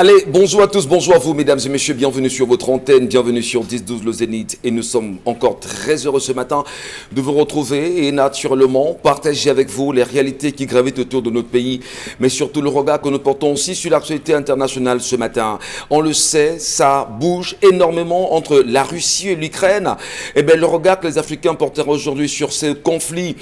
Allez, bonjour à tous, bonjour à vous mesdames et messieurs, bienvenue sur votre antenne, bienvenue sur 10-12 le Zénith et nous sommes encore très heureux ce matin de vous retrouver et naturellement partager avec vous les réalités qui gravitent autour de notre pays, mais surtout le regard que nous portons aussi sur l'actualité internationale ce matin. On le sait, ça bouge énormément entre la Russie et l'Ukraine. Et bien le regard que les Africains porteront aujourd'hui sur ce conflit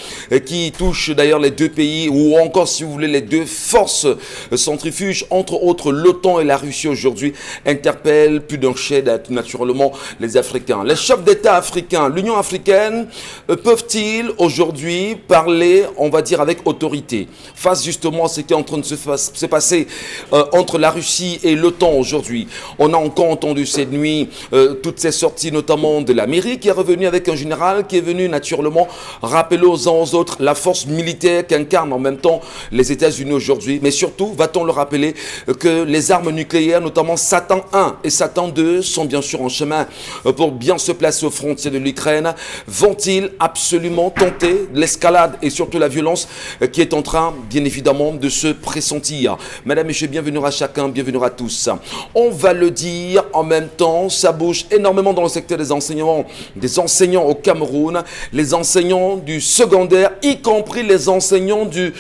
qui touche d'ailleurs les deux pays ou encore si vous voulez les deux forces centrifuges, entre autres l'OTAN et la Russie aujourd'hui interpelle plus d'un chef naturellement les Africains. Les chefs d'État africains, l'Union africaine, peuvent-ils aujourd'hui parler, on va dire, avec autorité face justement à ce qui est en train de se passer entre la Russie et l'OTAN aujourd'hui? On a encore entendu cette nuit toutes ces sorties notamment de l'Amérique qui est revenue avec un général qui est venu naturellement rappeler aux uns aux autres la force militaire qu'incarnent en même temps les États-Unis aujourd'hui. Mais surtout, va-t-on le rappeler que les armes nucléaires, notamment Satan 1 et Satan 2, sont bien sûr en chemin pour bien se placer aux frontières de l'Ukraine. Vont-ils absolument tenter l'escalade et surtout la violence qui est en train, bien évidemment, de se pressentir? Mesdames et messieurs, bienvenue à chacun, bienvenue à tous. On va le dire en même temps, ça bouge énormément dans le secteur des enseignants au Cameroun, les enseignants du secondaire, y compris les enseignants du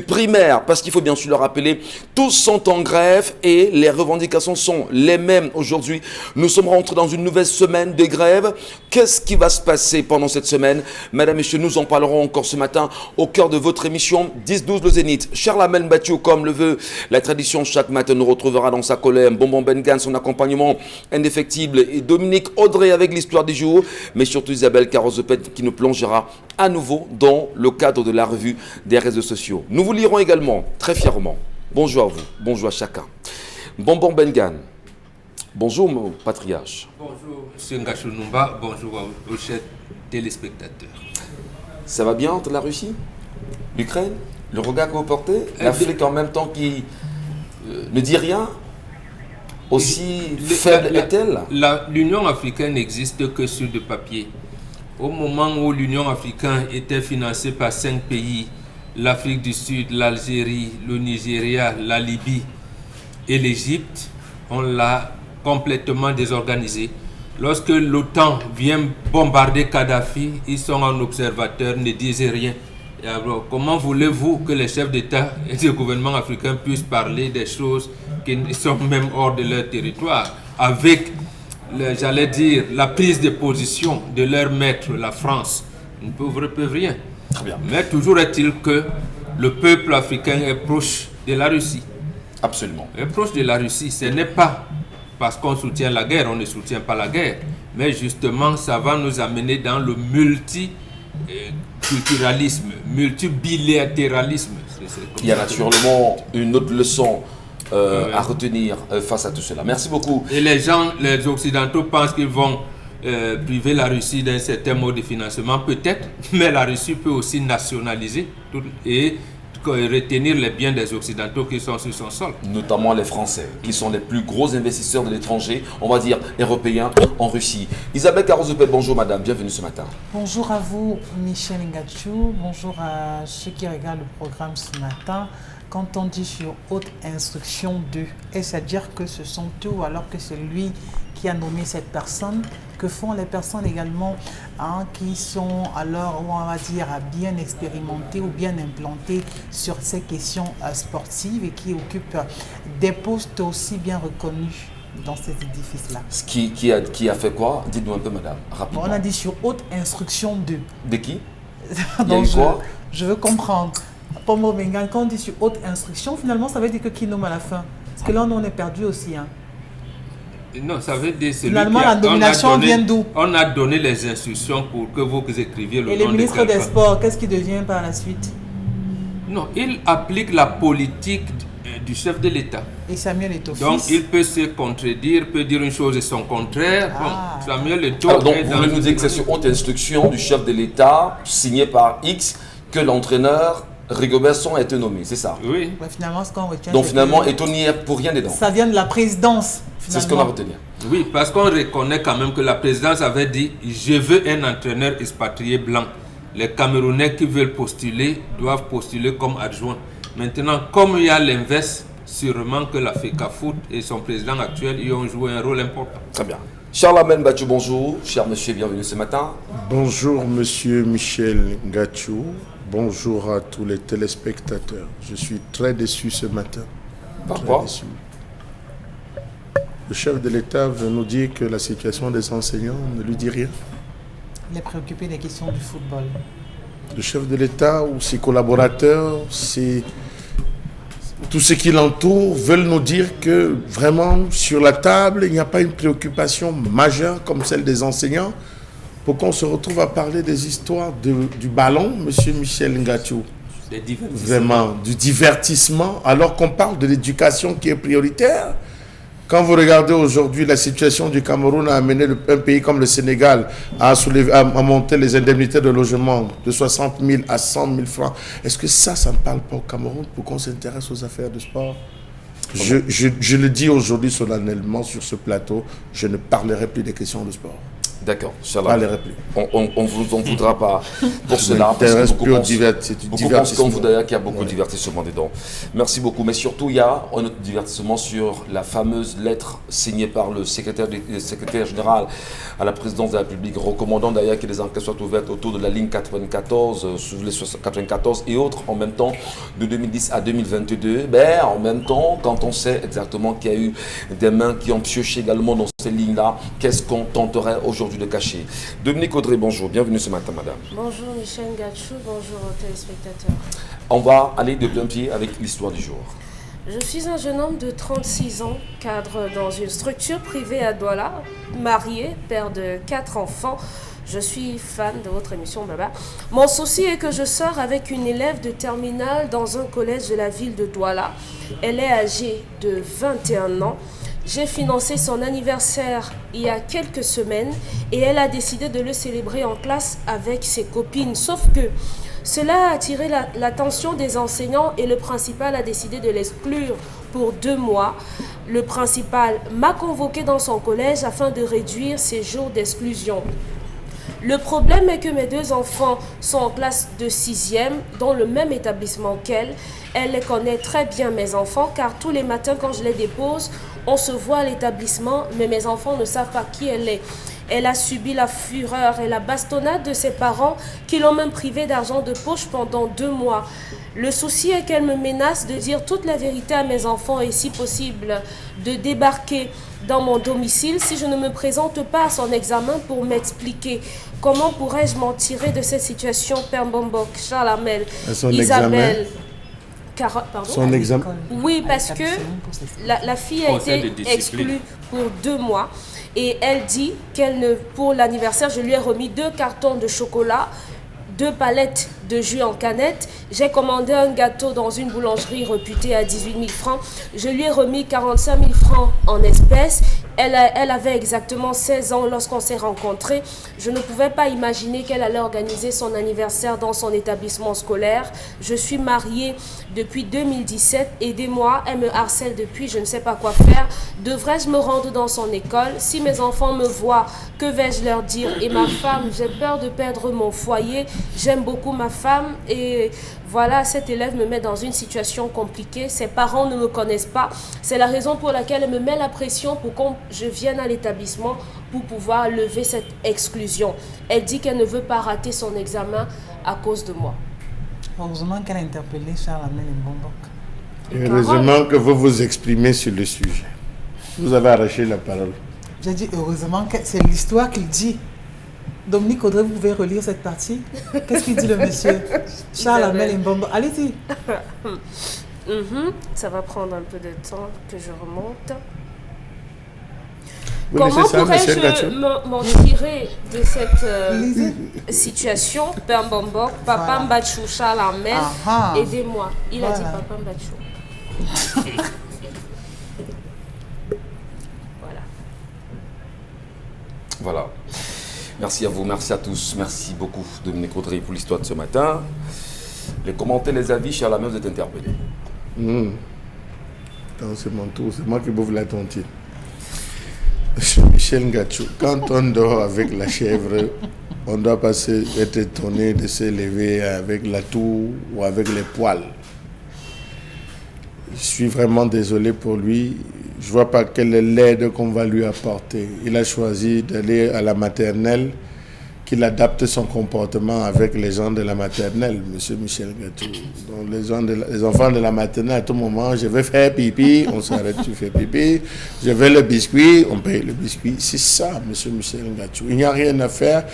primaire, parce qu'il faut bien sûr le rappeler, tous sont en grève et les revendications sont les mêmes aujourd'hui. Nous sommes rentrés dans une nouvelle semaine de grève. Qu'est-ce qui va se passer pendant cette semaine? Mesdames et messieurs, nous en parlerons encore ce matin au cœur de votre émission 10-12 le Zénith. Charles Amel Bathiou, comme le veut la tradition, chaque matin nous retrouvera dans sa colère Bonbon Bengan, son accompagnement indéfectible, et Dominique Audrey avec l'histoire du jour, mais surtout Isabelle Carozepet qui nous plongera à nouveau dans le cadre de la revue des réseaux sociaux. Nous vous lirons également très fièrement. Bonjour à vous, bonjour à chacun. Bonbon Bengan, bonjour mon patriarche. Bonjour M. Ngachou-Numba, bonjour aux chers téléspectateurs. Ça va bien entre la Russie, l'Ukraine, le regard que vous portez, l'Afrique en même temps qui ne dit rien, aussi faible est-elle? L'Union africaine n'existe que sur le papier. Au moment où l'Union africaine était financée par 5 pays, l'Afrique du Sud, l'Algérie, le Nigeria, la Libye et l'Égypte, on l'a complètement désorganisé. Lorsque l'OTAN vient bombarder Kadhafi, ils sont en observateur, ne disent rien. Et alors, comment voulez-vous que les chefs d'État et de gouvernement africains puissent parler des choses qui sont même hors de leur territoire, avec, j'allais dire, la prise de position de leur maître, la France? Ils ne peuvent rien. Très bien. Mais toujours est-il que le peuple africain est proche de la Russie. Absolument. Est proche de la Russie. Ce n'est pas parce qu'on soutient la guerre, on ne soutient pas la guerre. Mais justement, ça va nous amener dans le multiculturalisme, multibilatéralisme. Il y a naturellement une autre leçon à retenir face à tout cela. Merci beaucoup. Et les Occidentaux pensent qu'ils vont priver la Russie d'un certain mode de financement, peut-être, mais la Russie peut aussi nationaliser et retenir les biens des Occidentaux qui sont sur son sol. Notamment les Français, qui sont les plus gros investisseurs de l'étranger, on va dire européens, en Russie. Isabelle Carozepet, bonjour madame, bienvenue ce matin. Bonjour à vous Michel Ngachou, bonjour à ceux qui regardent le programme ce matin. Quand on dit sur haute instruction 2, est-ce à dire que ce sont eux ou alors que c'est lui qui a nommé cette personne? Que font les personnes également qui sont alors, on va dire, bien expérimentées ou bien implantées sur ces questions sportives et qui occupent des postes aussi bien reconnus dans ces édifices-là? Qui a fait quoi? Dites-nous un peu madame, rapidement. On a dit sur haute instruction 2. De qui? Donc je veux comprendre. Pombo Bengan, quand on dit sur haute instruction, finalement ça veut dire que qui nomme à la fin? Parce que là on est perdu aussi. Non, ça veut dire celui finalement, la domination vient d'où? On a donné les instructions pour que vous écriviez le nom de quelqu'un. Et le ministre des Sports, qu'est-ce qui devient par la suite? Non, il applique la politique du chef de l'État. Et Samuel Eto'o. Donc, il peut se contredire, peut dire une chose et son contraire. Bon, Samuel Eto'o. Donc, vous voulez nous dire que c'est sur haute instruction du chef de l'État, signé par X, que l'entraîneur Rigobert Song a été nommé, c'est ça? Oui. Ouais, finalement, ce qu'on retient. Donc finalement, Eto'o n'y est pour rien dedans. Ça vient de la présidence. C'est ce qu'on a retenu. Oui, parce qu'on reconnaît quand même que la présidence avait dit « Je veux un entraîneur expatrié blanc ». Les Camerounais qui veulent postuler doivent postuler comme adjoint. Maintenant, comme il y a l'inverse, sûrement que la FECAFOOT et son président actuel y ont joué un rôle important. Très bien. Charles Amel Batchou, bonjour. Cher monsieur, bienvenue ce matin. Bonjour monsieur Michel Ngachou. Bonjour à tous les téléspectateurs. Je suis très déçu ce matin. Pourquoi? Le chef de l'État veut nous dire que la situation des enseignants ne lui dit rien. Il est préoccupé des questions du football. Le chef de l'État ou ses collaborateurs, tous ceux qui l'entourent veulent nous dire que vraiment sur la table, il n'y a pas une préoccupation majeure comme celle des enseignants pour qu'on se retrouve à parler des histoires du ballon, monsieur Michel Ngachou. Vraiment, du divertissement, alors qu'on parle de l'éducation qui est prioritaire. Quand vous regardez aujourd'hui la situation du Cameroun a amené un pays comme le Sénégal à monter les indemnités de logement de 60 000 à 100 000 francs. Est-ce que ça ne parle pas au Cameroun pour qu'on s'intéresse aux affaires de sport? Je le dis aujourd'hui solennellement sur ce plateau, je ne parlerai plus des questions de sport. D'accord, Inch'Allah. On ne vous en voudra pas pour cela. Beaucoup pensent comme vous d'ailleurs qu'il y a beaucoup de divertissement dedans. Merci beaucoup. Mais surtout, il y a un autre divertissement sur la fameuse lettre signée par le secrétaire général à la présidence de la République, recommandant d'ailleurs que les enquêtes soient ouvertes autour de la ligne 94, sur les 94 et autres, en même temps, de 2010 à 2022. Ben, en même temps, quand on sait exactement qu'il y a eu des mains qui ont pioché également dans ces lignes-là, qu'est-ce qu'on tenterait aujourd'hui de cacher? Dominique Audrey, bonjour, bienvenue ce matin, madame. Bonjour Michel Ngachou, bonjour aux téléspectateurs. On va aller de plein pied avec l'histoire du jour. Je suis un jeune homme de 36 ans, cadre dans une structure privée à Douala, marié, père de 4 enfants. Je suis fan de votre émission, Baba. Mon souci est que je sors avec une élève de terminale dans un collège de la ville de Douala. Elle est âgée de 21 ans. J'ai financé son anniversaire il y a quelques semaines et elle a décidé de le célébrer en classe avec ses copines. Sauf que cela a attiré l'attention des enseignants et le principal a décidé de l'exclure pour 2 mois. Le principal m'a convoqué dans son collège afin de réduire ses jours d'exclusion. Le problème est que mes 2 enfants sont en classe de 6e, dans le même établissement qu'elle. Elle les connaît très bien, mes enfants, car tous les matins quand je les dépose, on se voit à l'établissement, mais mes enfants ne savent pas qui elle est. Elle a subi la fureur et la bastonnade de ses parents qui l'ont même privée d'argent de poche pendant 2 mois. Le souci est qu'elle me menace de dire toute la vérité à mes enfants et si possible de débarquer dans mon domicile si je ne me présente pas à son examen pour m'expliquer. Comment pourrais-je m'en tirer de cette situation? Père Mbombok, Charles Amel, Isabelle... Pardon? Son examen. Oui, parce que la fille a été exclue pour 2 mois. Et elle dit pour l'anniversaire, je lui ai remis 2 cartons de chocolat, 2 palettes de jus en canette. J'ai commandé un gâteau dans une boulangerie réputée à 18 000 francs. Je lui ai remis 45 000 francs en espèces. Elle avait exactement 16 ans lorsqu'on s'est rencontrés. Je ne pouvais pas imaginer qu'elle allait organiser son anniversaire dans son établissement scolaire. Je suis mariée depuis 2017. Aidez-moi, elle me harcèle depuis, je ne sais pas quoi faire. Devrais-je me rendre dans son école? Si mes enfants me voient, que vais-je leur dire? Et ma femme, j'ai peur de perdre mon foyer. J'aime beaucoup ma femme et voilà, cet élève me met dans une situation compliquée. Ses parents ne me connaissent pas. C'est la raison pour laquelle elle me met la pression pour que je vienne à l'établissement pour pouvoir lever cette exclusion. Elle dit qu'elle ne veut pas rater son examen à cause de moi. Heureusement qu'elle a interpellé Charles Amel Mbombok. Heureusement que vous vous exprimez sur le sujet. Vous avez arraché la parole. J'ai dit heureusement que c'est l'histoire qu'il dit. Dominique Audrey, vous pouvez relire cette partie? Qu'est-ce qu'il dit le monsieur? Charles Amel Mbombok. Allez-y. Ça va prendre un peu de temps que je remonte. Vous Comment pourrais-je m'en tirer de cette situation? Père Mbombok, Papa Mbachou, Charles Amel, aidez-moi. Il a dit Papa Mbachou. Voilà. Merci à vous, merci à tous. Merci beaucoup, Dominique Audrey, pour l'histoire de ce matin. Les commentaires, les avis, Charles Amel, vous êtes interpellé. C'est mon tour, c'est moi qui bouffe la tontine. Michel Ngachou, quand on dort avec la chèvre, on ne doit pas être étonné de se lever avec la toux ou avec les poils. Je suis vraiment désolé pour lui. Je ne vois pas quelle est l'aide qu'on va lui apporter. Il a choisi d'aller à la maternelle, qu'il adapte son comportement avec les gens de la maternelle, monsieur Michel Gatou. Donc les enfants de la maternelle, à tout moment, je vais faire pipi, on s'arrête, tu fais pipi. Je veux le biscuit, on paye le biscuit. C'est ça, monsieur Michel Gatou. Il n'y a rien à faire.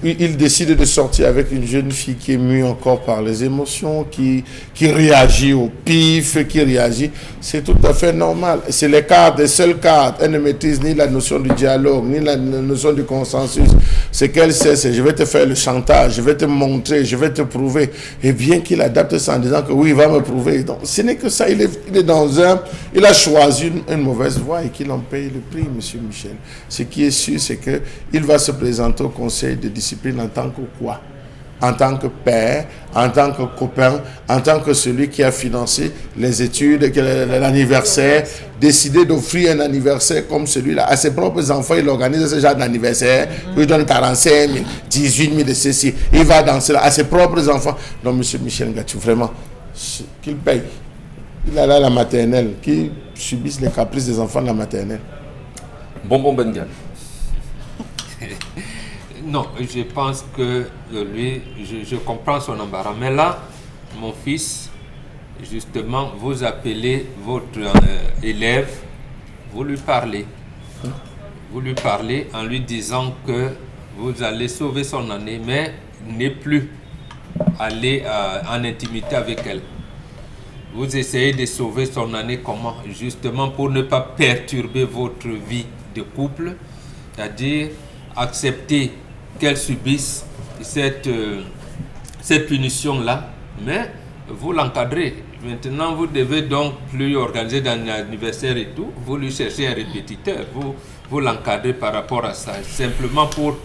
Il décide de sortir avec une jeune fille qui est mue encore par les émotions, qui réagit au pif, qui réagit. C'est tout à fait normal. C'est les seules cartes. Elle ne maîtrise ni la notion du dialogue, ni la notion du consensus. C'est qu'elle sait, c'est je vais te faire le chantage, je vais te montrer, je vais te prouver. Et bien qu'il adapte ça en disant que oui, il va me prouver. Donc, ce n'est que ça. Il a choisi une mauvaise voie et qu'il en paye le prix, monsieur Michel. Ce qui est sûr, c'est qu'il va se présenter au conseil de discipline en tant que quoi? En tant que père, en tant que copain, en tant que celui qui a financé les études, l'anniversaire, décidé d'offrir un anniversaire comme celui-là à ses propres enfants. Il organise ce genre d'anniversaire, il donne 45 000, 18 000 de ceci, il va danser là, à ses propres enfants. Donc, monsieur Michel Gatou, vraiment, qu'il paye. Il a là la maternelle, qui subissent les caprices des enfants de la maternelle. Bonbon Bengal. Non, je pense que lui, je comprends son embarras. Mais là, mon fils, justement, vous appelez votre élève, vous lui parlez. Vous lui parlez en lui disant que vous allez sauver son année, mais n'est plus aller en intimité avec elle. Vous essayez de sauver son année comment? Justement pour ne pas perturber votre vie de couple, c'est-à-dire accepter qu'elle subisse cette punition-là, mais vous l'encadrez. Maintenant, vous devez donc plus organiser un anniversaire et tout, vous lui cherchez un répétiteur, vous l'encadrez par rapport à ça, simplement pour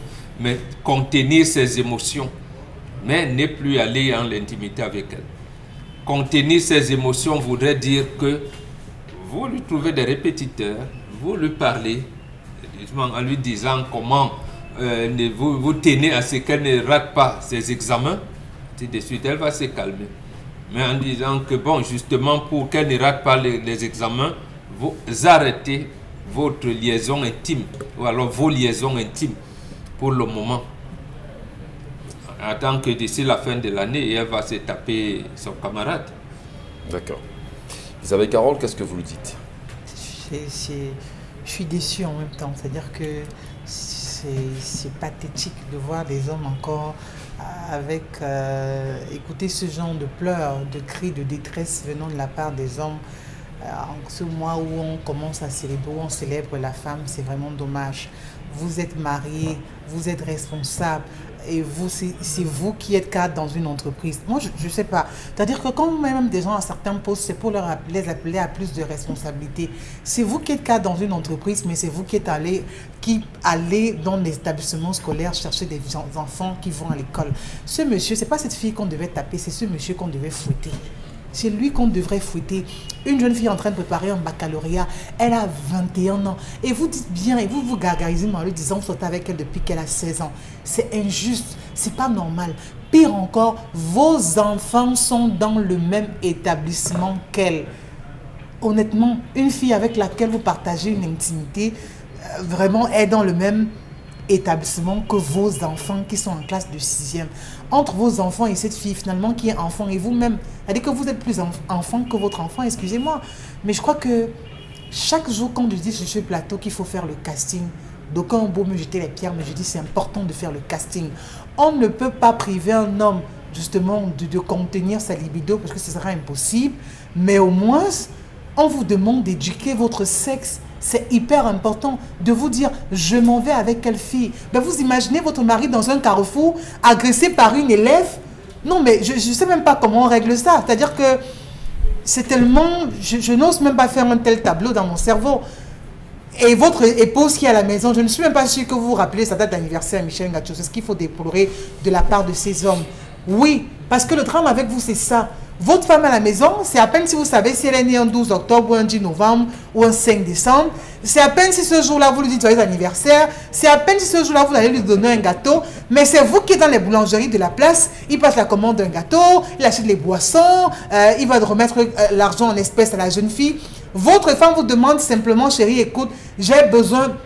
contenir ses émotions, mais ne plus aller en l'intimité avec elle. Contenir ses émotions voudrait dire que vous lui trouvez des répétiteurs, vous lui parlez en lui disant comment vous tenez à ce qu'elle ne rate pas ses examens, tout de suite elle va se calmer. Mais en disant que bon, justement pour qu'elle ne rate pas les examens, vous arrêtez votre liaison intime, ou alors vos liaisons intimes pour le moment. Attends que d'ici la fin de l'année, elle va se taper son camarade. D'accord. Isabelle Carole, qu'est-ce que vous lui dites? Je suis déçue en même temps, c'est-à-dire que c'est pathétique de voir des hommes encore avec écouter ce genre de pleurs, de cris de détresse venant de la part des hommes. En ce mois où on commence à célébrer, où on célèbre la femme, c'est vraiment dommage. Vous êtes mariés, vous êtes responsables, et vous, c'est vous qui êtes cadre dans une entreprise. Moi, je ne sais pas. C'est-à-dire que quand même des gens à certains postes, c'est pour les appeler à plus de responsabilités. C'est vous qui êtes cadre dans une entreprise, mais c'est vous qui allez dans les établissements scolaires chercher des enfants qui vont à l'école. Ce monsieur, ce n'est pas cette fille qu'on devait taper, c'est ce monsieur qu'on devait fouetter. C'est lui qu'on devrait fouetter. Une jeune fille en train de préparer un baccalauréat, elle a 21 ans. Et vous dites bien, et vous gargarisez en lui disant que vous êtes avec elle depuis qu'elle a 16 ans. C'est injuste, c'est pas normal. Pire encore, vos enfants sont dans le même établissement qu'elle. Honnêtement, une fille avec laquelle vous partagez une intimité, vraiment est dans le même établissement que vos enfants qui sont en classe de 6e. Entre vos enfants et cette fille finalement qui est enfant et vous-même, c'est-à-dire que vous êtes plus enfant que votre enfant, excusez-moi. Mais je crois que chaque jour quand je dis sur ce plateau qu'il faut faire le casting, d'aucuns ont beau me jeter les pierres, mais je dis c'est important de faire le casting. On ne peut pas priver un homme justement de contenir sa libido parce que ce sera impossible, mais au moins on vous demande d'éduquer votre sexe. C'est hyper important de vous dire « je m'en vais avec quelle fille ?» Ben vous imaginez votre mari dans un carrefour agressé par une élève? Non, mais je ne sais même pas comment on règle ça. C'est-à-dire que c'est tellement... Je n'ose même pas faire un tel tableau dans mon cerveau. Et votre épouse qui est à la maison, je ne suis même pas sûre que vous vous rappelez sa date d'anniversaire, Michel Ngacho. C'est ce qu'il faut déplorer de la part de ces hommes. Oui, parce que le drame avec vous, c'est ça. Votre femme à la maison, c'est à peine si vous savez si elle est née un 12 octobre ou un 10 novembre ou un 5 décembre. C'est à peine si ce jour-là, vous lui dites joyeux anniversaire. C'est à peine si ce jour-là, vous allez lui donner un gâteau. Mais c'est vous qui êtes dans les boulangeries de la place. Il passe la commande d'un gâteau, il achète les boissons, il va remettre l'argent en espèces à la jeune fille. Votre femme vous demande simplement, chérie, écoute, j'ai besoin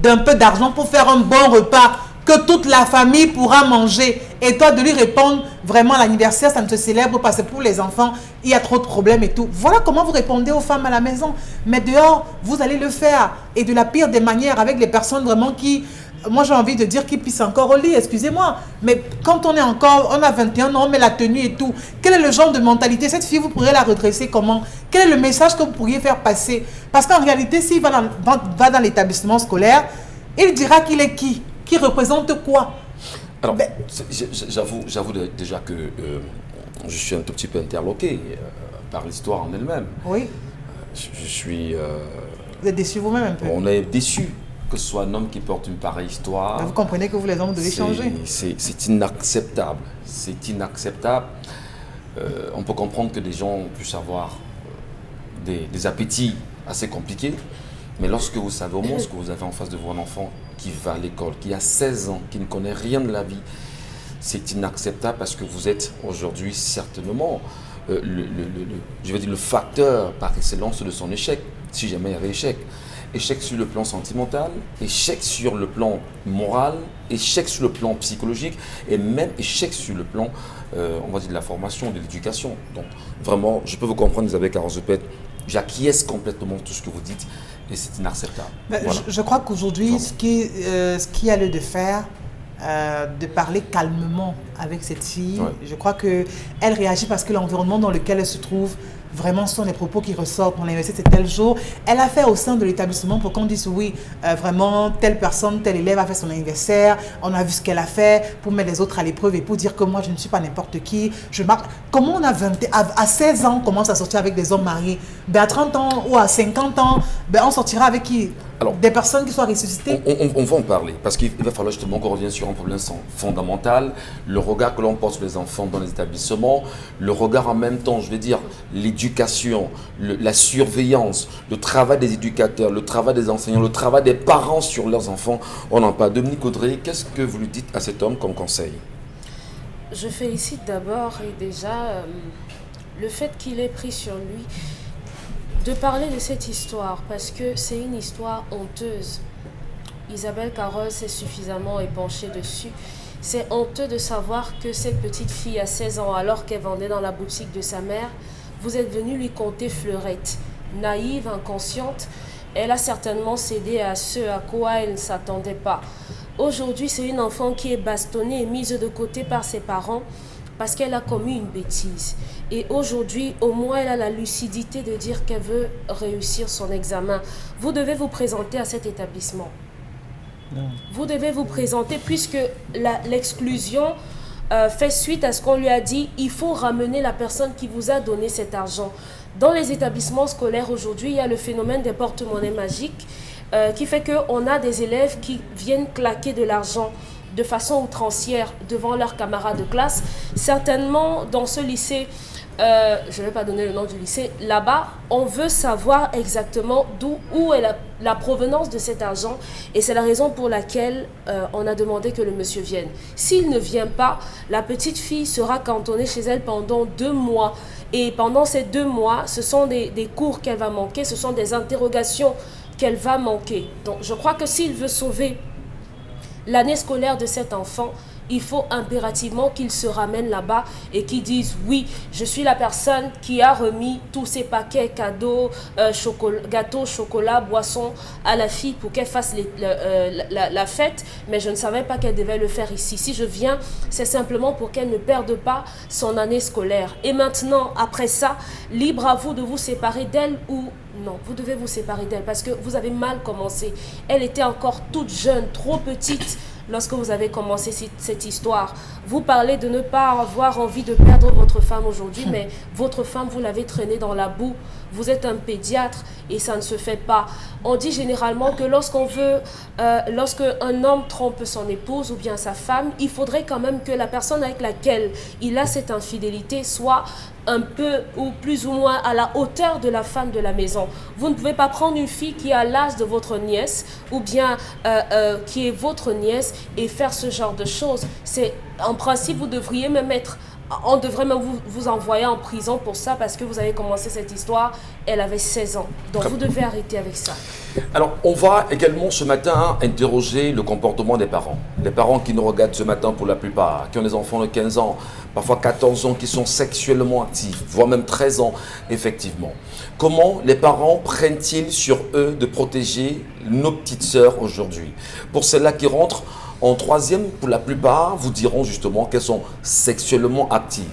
d'un peu d'argent pour faire un bon repas que toute la famille pourra manger. Et toi, de lui répondre, vraiment, l'anniversaire, ça ne se célèbre pas, c'est pour les enfants, il y a trop de problèmes et tout. Voilà comment vous répondez aux femmes à la maison. Mais dehors, vous allez le faire. Et de la pire des manières, avec les personnes vraiment qui, moi j'ai envie de dire, qui pissent encore au lit, excusez-moi. Mais quand on a 21 ans, on met la tenue et tout. Quel est le genre de mentalité? Cette fille, vous pourrez la redresser comment? Quel est le message que vous pourriez faire passer? Parce qu'en réalité, s'il va dans l'établissement scolaire, il dira qu'il est qui représente quoi? Alors, j'avoue déjà que je suis un tout petit peu interloqué par l'histoire en elle-même. Oui. Je suis... Vous êtes déçu vous-même un peu? On est déçu que ce soit un homme qui porte une pareille histoire. Vous comprenez que vous, les hommes, devez changer. C'est inacceptable. C'est inacceptable. On peut comprendre que des gens puissent avoir des appétits assez compliqués. Mais lorsque vous savez au moins ce que vous avez en face de vous, un enfant qui va à l'école, qui a 16 ans, qui ne connaît rien de la vie, c'est inacceptable parce que vous êtes aujourd'hui certainement le facteur par excellence de son échec, si jamais il y avait échec. Échec sur le plan sentimental, échec sur le plan moral, échec sur le plan psychologique et même échec sur le plan, on va dire, de la formation, de l'éducation. Donc vraiment, je peux vous comprendre, Isabelle Caron-Zopet, j'acquiesce complètement tout ce que vous dites. Et c'est inacceptable. Voilà. Je crois qu'aujourd'hui, ce qui a lieu de faire, de parler calmement avec cette fille, je crois qu'elle réagit parce que l'environnement dans lequel elle se trouve, vraiment, ce sont les propos qui ressortent. On l'a investi, c'est tel jour. Elle a fait au sein de l'établissement pour qu'on dise oui, vraiment, telle personne, tel élève a fait son anniversaire. On a vu ce qu'elle a fait pour mettre les autres à l'épreuve et pour dire que moi, je ne suis pas n'importe qui. Comment on a à 16 ans, on commence à sortir avec des hommes mariés? À 30 ans ou à 50 ans, on sortira avec qui? Alors, des personnes qui soient ressuscitées? On va en parler parce qu'il va falloir justement qu'on revienne sur un problème fondamental, le regard que l'on porte sur les enfants dans les établissements, le regard en même temps, je vais dire, l'éducation, la surveillance, le travail des éducateurs, le travail des enseignants, le travail des parents sur leurs enfants. On en parle. Dominique Audrey, qu'est-ce que vous lui dites à cet homme comme conseil? Je félicite d'abord et déjà le fait qu'il ait pris sur lui de parler de cette histoire parce que c'est une histoire honteuse. Isabelle Carole s'est suffisamment épanchée dessus. C'est honteux de savoir que cette petite fille à 16 ans, alors qu'elle vendait dans la boutique de sa mère, vous êtes venu lui conter fleurette. Naïve, inconsciente, elle a certainement cédé à ce à quoi elle ne s'attendait pas. Aujourd'hui, c'est une enfant qui est bastonnée et mise de côté par ses parents parce qu'elle a commis une bêtise. Et aujourd'hui, au moins, elle a la lucidité de dire qu'elle veut réussir son examen. Vous devez vous présenter à cet établissement. Vous devez vous présenter puisque l'exclusion fait suite à ce qu'on lui a dit. Il faut ramener la personne qui vous a donné cet argent. Dans les établissements scolaires aujourd'hui, il y a le phénomène des porte-monnaies magiques qui fait qu'on a des élèves qui viennent claquer de l'argent de façon outrancière devant leurs camarades de classe. Certainement, dans ce lycée, je ne vais pas donner le nom du lycée, là-bas, on veut savoir exactement où est la provenance de cet argent et c'est la raison pour laquelle on a demandé que le monsieur vienne. S'il ne vient pas, la petite fille sera cantonnée chez elle pendant 2 mois et pendant ces 2 mois, ce sont des cours qu'elle va manquer, ce sont des interrogations qu'elle va manquer. Donc je crois que s'il veut sauver l'année scolaire de cet enfant, il faut impérativement qu'il se ramène là-bas et qu'il dise oui, je suis la personne qui a remis tous ces paquets cadeaux, gâteaux, chocolat, boissons à la fille pour qu'elle fasse la fête, mais je ne savais pas qu'elle devait le faire ici. Si je viens, c'est simplement pour qu'elle ne perde pas son année scolaire. Et maintenant, après ça, libre à vous de vous séparer d'elle ou non, vous devez vous séparer d'elle parce que vous avez mal commencé. Elle était encore toute jeune, trop petite lorsque vous avez commencé cette histoire. Vous parlez de ne pas avoir envie de perdre votre femme aujourd'hui, mais votre femme, vous l'avez traînée dans la boue. Vous êtes un pédiatre et ça ne se fait pas. On dit généralement que lorsque un homme trompe son épouse ou bien sa femme, il faudrait quand même que la personne avec laquelle il a cette infidélité soit un peu ou plus ou moins à la hauteur de la femme de la maison. Vous ne pouvez pas prendre une fille qui a l'âge de votre nièce ou bien qui est votre nièce et faire ce genre de choses. En principe, vous devriez même on devrait même vous envoyer en prison pour ça parce que vous avez commencé cette histoire, elle avait 16 ans. Donc vous devez arrêter avec ça. Alors, on va également ce matin interroger le comportement des parents. Les parents qui nous regardent ce matin pour la plupart, qui ont des enfants de 15 ans, parfois 14 ans, qui sont sexuellement actifs, voire même 13 ans, effectivement. Comment les parents prennent-ils sur eux de protéger nos petites sœurs aujourd'hui? Pour celles-là qui rentrent en troisième, pour la plupart, vous diront justement qu'elles sont sexuellement actives.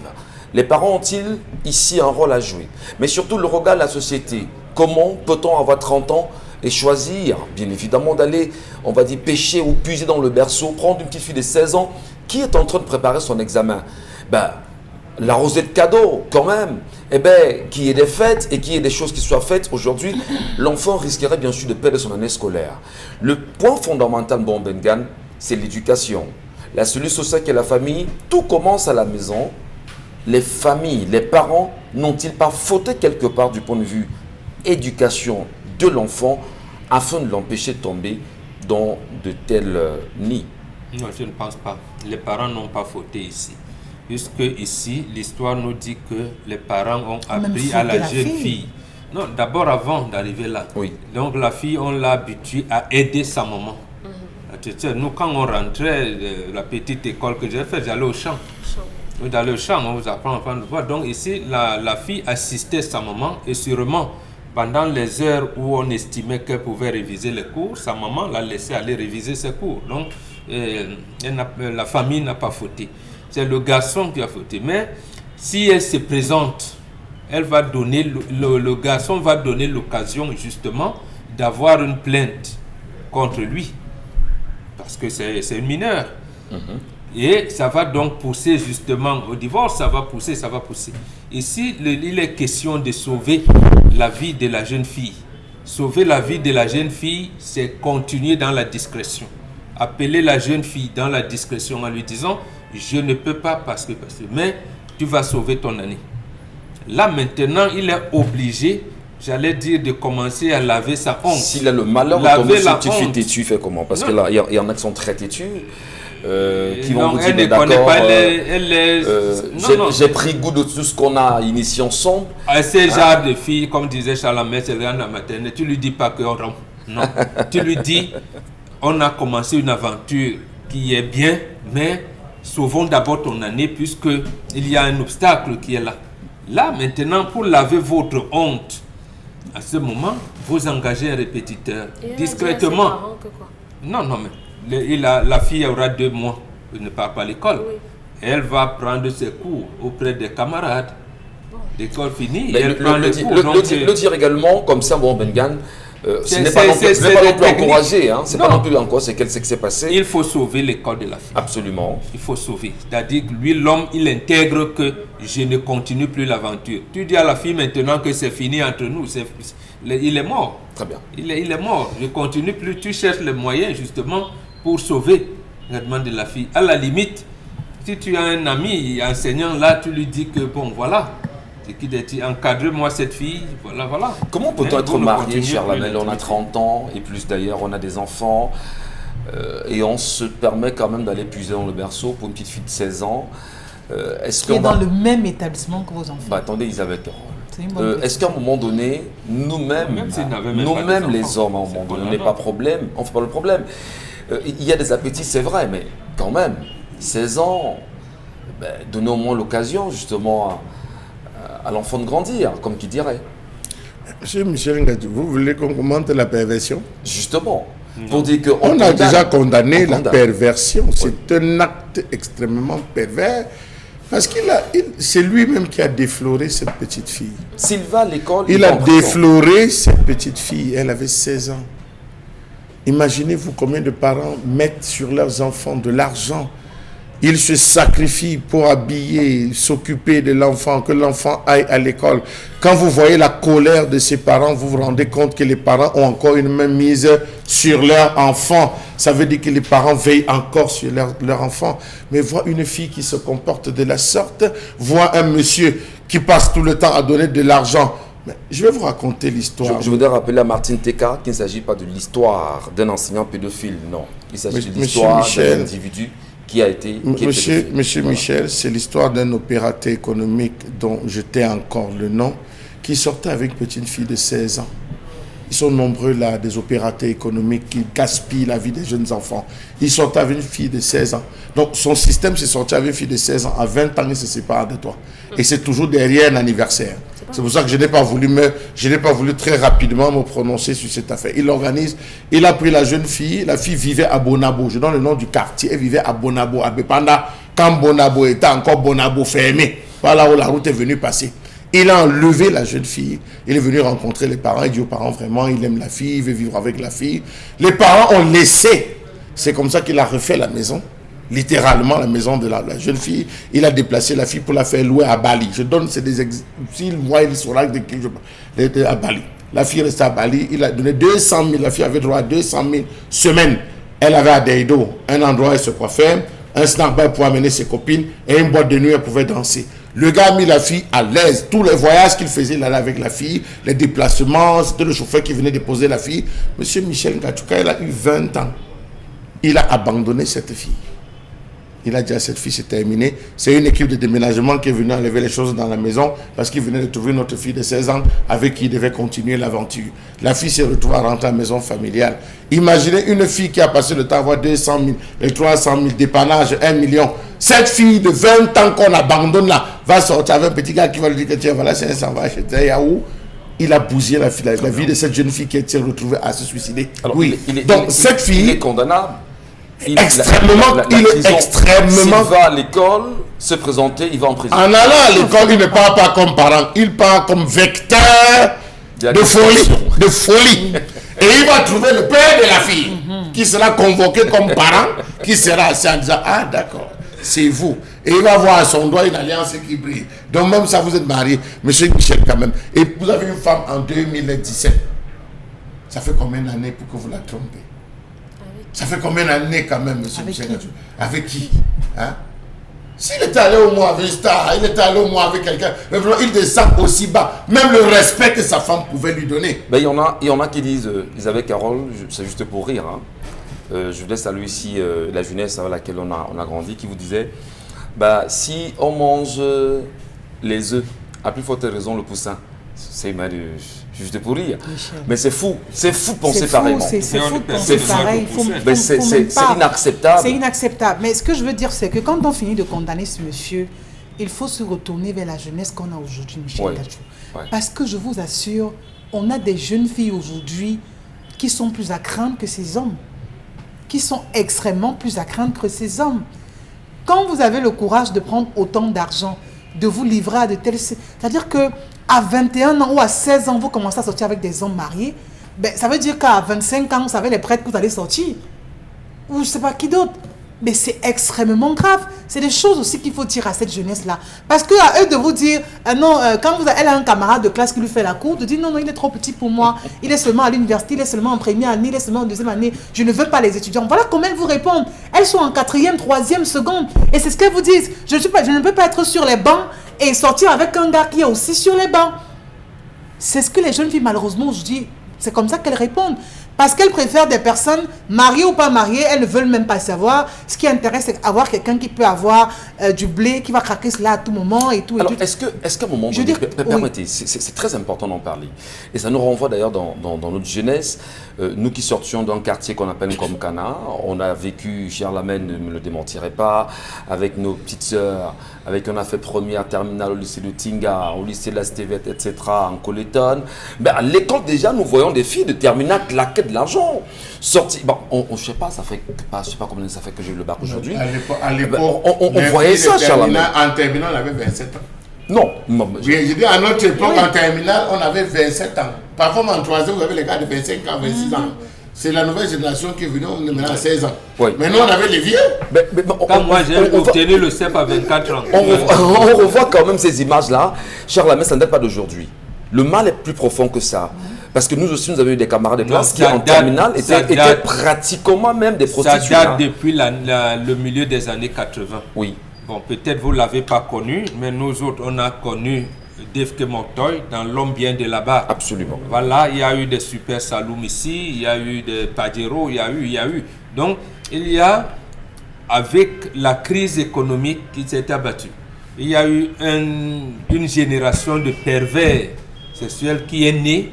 Les parents ont-ils ici un rôle à jouer? Mais surtout le regard de la société. Comment peut-on avoir 30 ans et choisir, bien évidemment, d'aller, on va dire, pêcher ou puiser dans le berceau, prendre une petite fille de 16 ans qui est en train de préparer son examen? La rosée de cadeaux, quand même, qu'il y ait des fêtes et qu'il y ait des choses qui soient faites aujourd'hui, l'enfant risquerait bien sûr de perdre son année scolaire. Le point fondamental, bon Bengan, c'est l'éducation. La cellule sociale qui est la famille, tout commence à la maison. Les familles, les parents n'ont-ils pas fauté quelque part du point de vue éducation de l'enfant afin de l'empêcher de tomber dans de tels nids? Non, je ne pense pas. Les parents n'ont pas fauté ici. Puisque ici, l'histoire nous dit que les parents ont appris à la jeune fille. Non, d'abord avant d'arriver là. Oui. Donc la fille, on l'a habituée à aider sa maman. Nous, quand on rentrait de la petite école que j'ai faite, j'allais au champ. Dans le champ, on vous apprend à voir. Donc ici, la fille assistait sa maman et sûrement, pendant les heures où on estimait qu'elle pouvait réviser les cours, sa maman l'a laissé aller réviser ses cours. Donc, la famille n'a pas fauté. C'est le garçon qui a fauté. Mais si elle se présente, elle va donner, le garçon va donner l'occasion justement d'avoir une plainte contre lui. Parce que c'est une mineure. Et ça va donc pousser justement au divorce, ça va pousser. Ici, il est question de sauver la vie de la jeune fille. Sauver la vie de la jeune fille, c'est continuer dans la discrétion. Appeler la jeune fille dans la discrétion en lui disant « Je ne peux pas parce que... Mais tu vas sauver ton année. » Là maintenant, il est obligé, j'allais dire, de commencer à laver sa honte. S'il a le malheur de tomber sur une petite fille têtue, fait comment? Parce que là, il y en a qui sont très têtus. Qui vont vous dire d'accord, j'ai pris goût de tout ce qu'on a initié ensemble. À ces genres de filles, comme disait Chalamé, c'est rien à maternelle, tu lui dis pas que non. Tu lui dis, on a commencé une aventure qui est bien, mais sauvons d'abord ton année puisque il y a un obstacle qui est là. Là maintenant, pour laver votre honte, à ce moment, vous engagez un répétiteur discrètement. Non, mais la fille aura 2 mois, elle ne part pas à l'école. Oui. Elle va prendre ses cours auprès des camarades. L'école finie, elle prend les cours. Le dire également, comme ça, bon, Bengan, ce n'est pas non plus encouragé. C'est pas non plus encore ce qu'elle sait que c'est passé. Il faut sauver l'école de la fille. Absolument. Il faut sauver. C'est-à-dire que lui, l'homme, il intègre que je ne continue plus l'aventure. Tu dis à la fille maintenant que c'est fini entre nous. Il est mort. Très bien. Il est mort. Je ne continue plus. Tu cherches les moyens justement pour sauver le traitement de la fille. À la limite, si tu as un ami enseignant là, tu lui dis que bon, voilà. Encadre-moi cette fille, voilà. Comment peut-on être marié, cher Lamel? On a 30 ans et plus d'ailleurs, on a des enfants et on se permet quand même d'aller puiser dans le berceau pour une petite fille de 16 ans. Qui est dans le même établissement que vos enfants. Attendez, Elisabeth. Est-ce qu'à un moment donné, nous-mêmes les hommes, à un moment donné, on n'est pas problème, on ne fait pas le problème. Il y a des appétits, c'est vrai, mais quand même, 16 ans, donnez au moins l'occasion justement à l'enfant de grandir, comme qui dirait. Monsieur Michel Ngadjou, vous voulez qu'on commente la perversion? Justement, pour dire que on a déjà condamné la perversion. C'est un acte extrêmement pervers parce c'est lui-même qui a défloré cette petite fille. S'il va à l'école, il a défloré cette petite fille. Elle avait 16 ans. Imaginez-vous combien de parents mettent sur leurs enfants de l'argent Il se sacrifie pour habiller, s'occuper de l'enfant, que l'enfant aille à l'école. Quand vous voyez la colère de ses parents, vous vous rendez compte que les parents ont encore une main mise sur leur enfant. Ça veut dire que les parents veillent encore sur leur enfant. Mais voir une fille qui se comporte de la sorte, voir un monsieur qui passe tout le temps à donner de l'argent. Mais je vais vous raconter l'histoire. Je voudrais rappeler à Martine Teka qu'il ne s'agit pas de l'histoire d'un enseignant pédophile, non. Il s'agit de l'histoire d'un individu qui a été... Monsieur Michel, c'est l'histoire d'un opérateur économique dont je tais encore le nom, qui sortait avec une petite fille de 16 ans. Ils sont nombreux là, des opérateurs économiques qui gaspillent la vie des jeunes enfants. Ils sortent avec une fille de 16 ans. Donc son système, c'est sorti avec une fille de 16 ans. À 20 ans, il se sépare de toi. Et c'est toujours derrière un anniversaire. C'est pour ça que je n'ai pas voulu très rapidement me prononcer sur cette affaire. Il organise, il a pris la jeune fille. La fille vivait à Bonabo. Je donne le nom du quartier. Elle vivait à Bonabo, à Bepanda, quand Bonabo était encore Bonabo fermé. Voilà où la route est venue passer. Il a enlevé la jeune fille. Il est venu rencontrer les parents. Il dit aux parents, vraiment, il aime la fille, il veut vivre avec la fille. Les parents ont laissé. C'est comme ça qu'il a refait la maison. Littéralement, la maison de la jeune fille. Il a déplacé la fille pour la faire louer à Bali. Je donne, c'est des s'il voit, il saura de qui je parle. À Bali. La fille restait à Bali. Il a donné 200 000. La fille avait droit à 200 000 semaines. Elle avait à Deido un endroit où elle se coiffait, un snack bar pour amener ses copines et une boîte de nuit, elle pouvait danser. Le gars a mis la fille à l'aise. Tous les voyages qu'il faisait, il allait avec la fille. Les déplacements, c'était le chauffeur qui venait déposer la fille. Monsieur Michel Ngachouka, il a eu 20 ans. Il a abandonné cette fille. Il a dit à cette fille, c'est terminé. C'est une équipe de déménagement qui est venue enlever les choses dans la maison parce qu'il venait de trouver notre fille de 16 ans avec qui il devait continuer l'aventure. La fille s'est retrouvée à rentrer à la maison familiale. Imaginez une fille qui a passé le temps à avoir 200 000, les 300 000, dépannage, 1 million. Cette fille de 20 ans qu'on abandonne là va sortir avec un petit gars qui va lui dire que tiens, voilà, 500, va acheter Yahoo. Il a bousillé la vie de cette jeune fille qui a été retrouvée à se suicider. Alors, oui, donc cette fille... Il est condamnable. Extrêmement. S'il va à l'école, se présenter, il va en prison. En allant à l'école, il ne part pas comme parent, il part comme vecteur de folie. Et il va trouver le père de la fille, qui sera convoqué comme parent, qui sera assis en disant, ah d'accord, c'est vous. Et il va voir à son doigt une alliance qui brille. Donc même ça, vous êtes marié, monsieur Michel quand même. Et vous avez une femme en 2017. Ça fait combien d'années pour que vous la trompez? Ça fait combien d'années quand même, monsieur Michel? Avec qui? Hein? S'il était allé au moins avec Star, il était allé au moins avec quelqu'un, il descend aussi bas. Même le respect que sa femme pouvait lui donner. Ben, il y en a qui disent, Isabelle Carole, c'est juste pour rire. Hein. Je laisse saluer ici la jeunesse à laquelle on a grandi, qui vous disait, bah, si on mange les œufs, à plus forte raison le poussin. C'est juste pour rire. Michel. Mais c'est fou penser pareillement. C'est fou penser pareil. C'est inacceptable. C'est inacceptable. Mais ce que je veux dire, c'est que quand on finit de condamner ce monsieur, il faut se retourner vers la jeunesse qu'on a aujourd'hui, Michel Ngachou. Ouais. Parce que je vous assure, on a des jeunes filles aujourd'hui qui sont plus à craindre que ces hommes. Qui sont extrêmement plus à craindre que ces hommes. Quand vous avez le courage de prendre autant d'argent, de vous livrer à de tels... C'est-à-dire que à 21 ans ou à 16 ans, vous commencez à sortir avec des hommes mariés, ben, ça veut dire qu'à 25 ans, vous savez les prêtres que vous allez sortir. Ou je ne sais pas qui d'autre. Mais c'est extrêmement grave. C'est des choses aussi qu'il faut dire à cette jeunesse-là. Parce qu'à eux de vous dire, non, quand elle a un camarade de classe qui lui fait la cour, de dire non, il est trop petit pour moi, il est seulement à l'université, il est seulement en première année, il est seulement en deuxième année, je ne veux pas les étudiants. Voilà comment elles vous répondent. Elles sont en 4e, 3e, seconde. Et c'est ce qu'elles vous disent. Je ne peux pas être sur les bancs et sortir avec un gars qui est aussi sur les bancs. C'est ce que les jeunes filles, malheureusement, je dis, c'est comme ça qu'elles répondent. Parce qu'elles préfèrent des personnes mariées ou pas mariées, elles ne veulent même pas savoir. Ce qui intéresse, c'est avoir quelqu'un qui peut avoir du blé, qui va craquer cela à tout moment et tout. Alors, est-ce qu'à un moment donné, permettez, oui. C'est très important d'en parler. Et ça nous renvoie d'ailleurs dans notre jeunesse. Nous qui sortions d'un quartier qu'on appelle comme Cana, on a vécu, Gerlamène ne me le démentirait pas, avec nos petites sœurs, avec on a fait première terminale au lycée de Tinga, au lycée de la Stévette, etc., en Colétonne. Ben, à l'école déjà, nous voyons des filles de terminale claquer de l'argent. Sorti, bon, je sais pas, je sais pas combien ça fait que j'ai eu le bac aujourd'hui. À l'époque, on voyait ça, Gerlamène. En terminale, on avait 27 ans. Non. J'ai dit à notre époque, en terminale, on avait 27 ans. Parfois, en 3e, vous avez les gars de 25 ans, 26 ans. C'est la nouvelle génération qui est venue, on est maintenant à 16 ans. Oui. Mais nous, on avait les vieux. Quand moi j'ai obtenu le CEP à 24 ans. On revoit quand même ces images-là. Cher Lamé, ça ne date pas d'aujourd'hui. Le mal est plus profond que ça. Parce que nous aussi, nous avons eu des camarades de classe qui, en terminale, étaient pratiquement même des prostituées. Ça date depuis le milieu des années 80. Oui. Bon, peut-être vous ne l'avez pas connu, mais nous autres, on a connu Dave Kemotoy dans L'Homme bien de là-bas. Absolument. Voilà, il y a eu des super saloum ici, il y a eu des Pajero, il y a eu. Donc, il y a, avec la crise économique qui s'est abattue, il y a eu une génération de pervers sexuels qui est née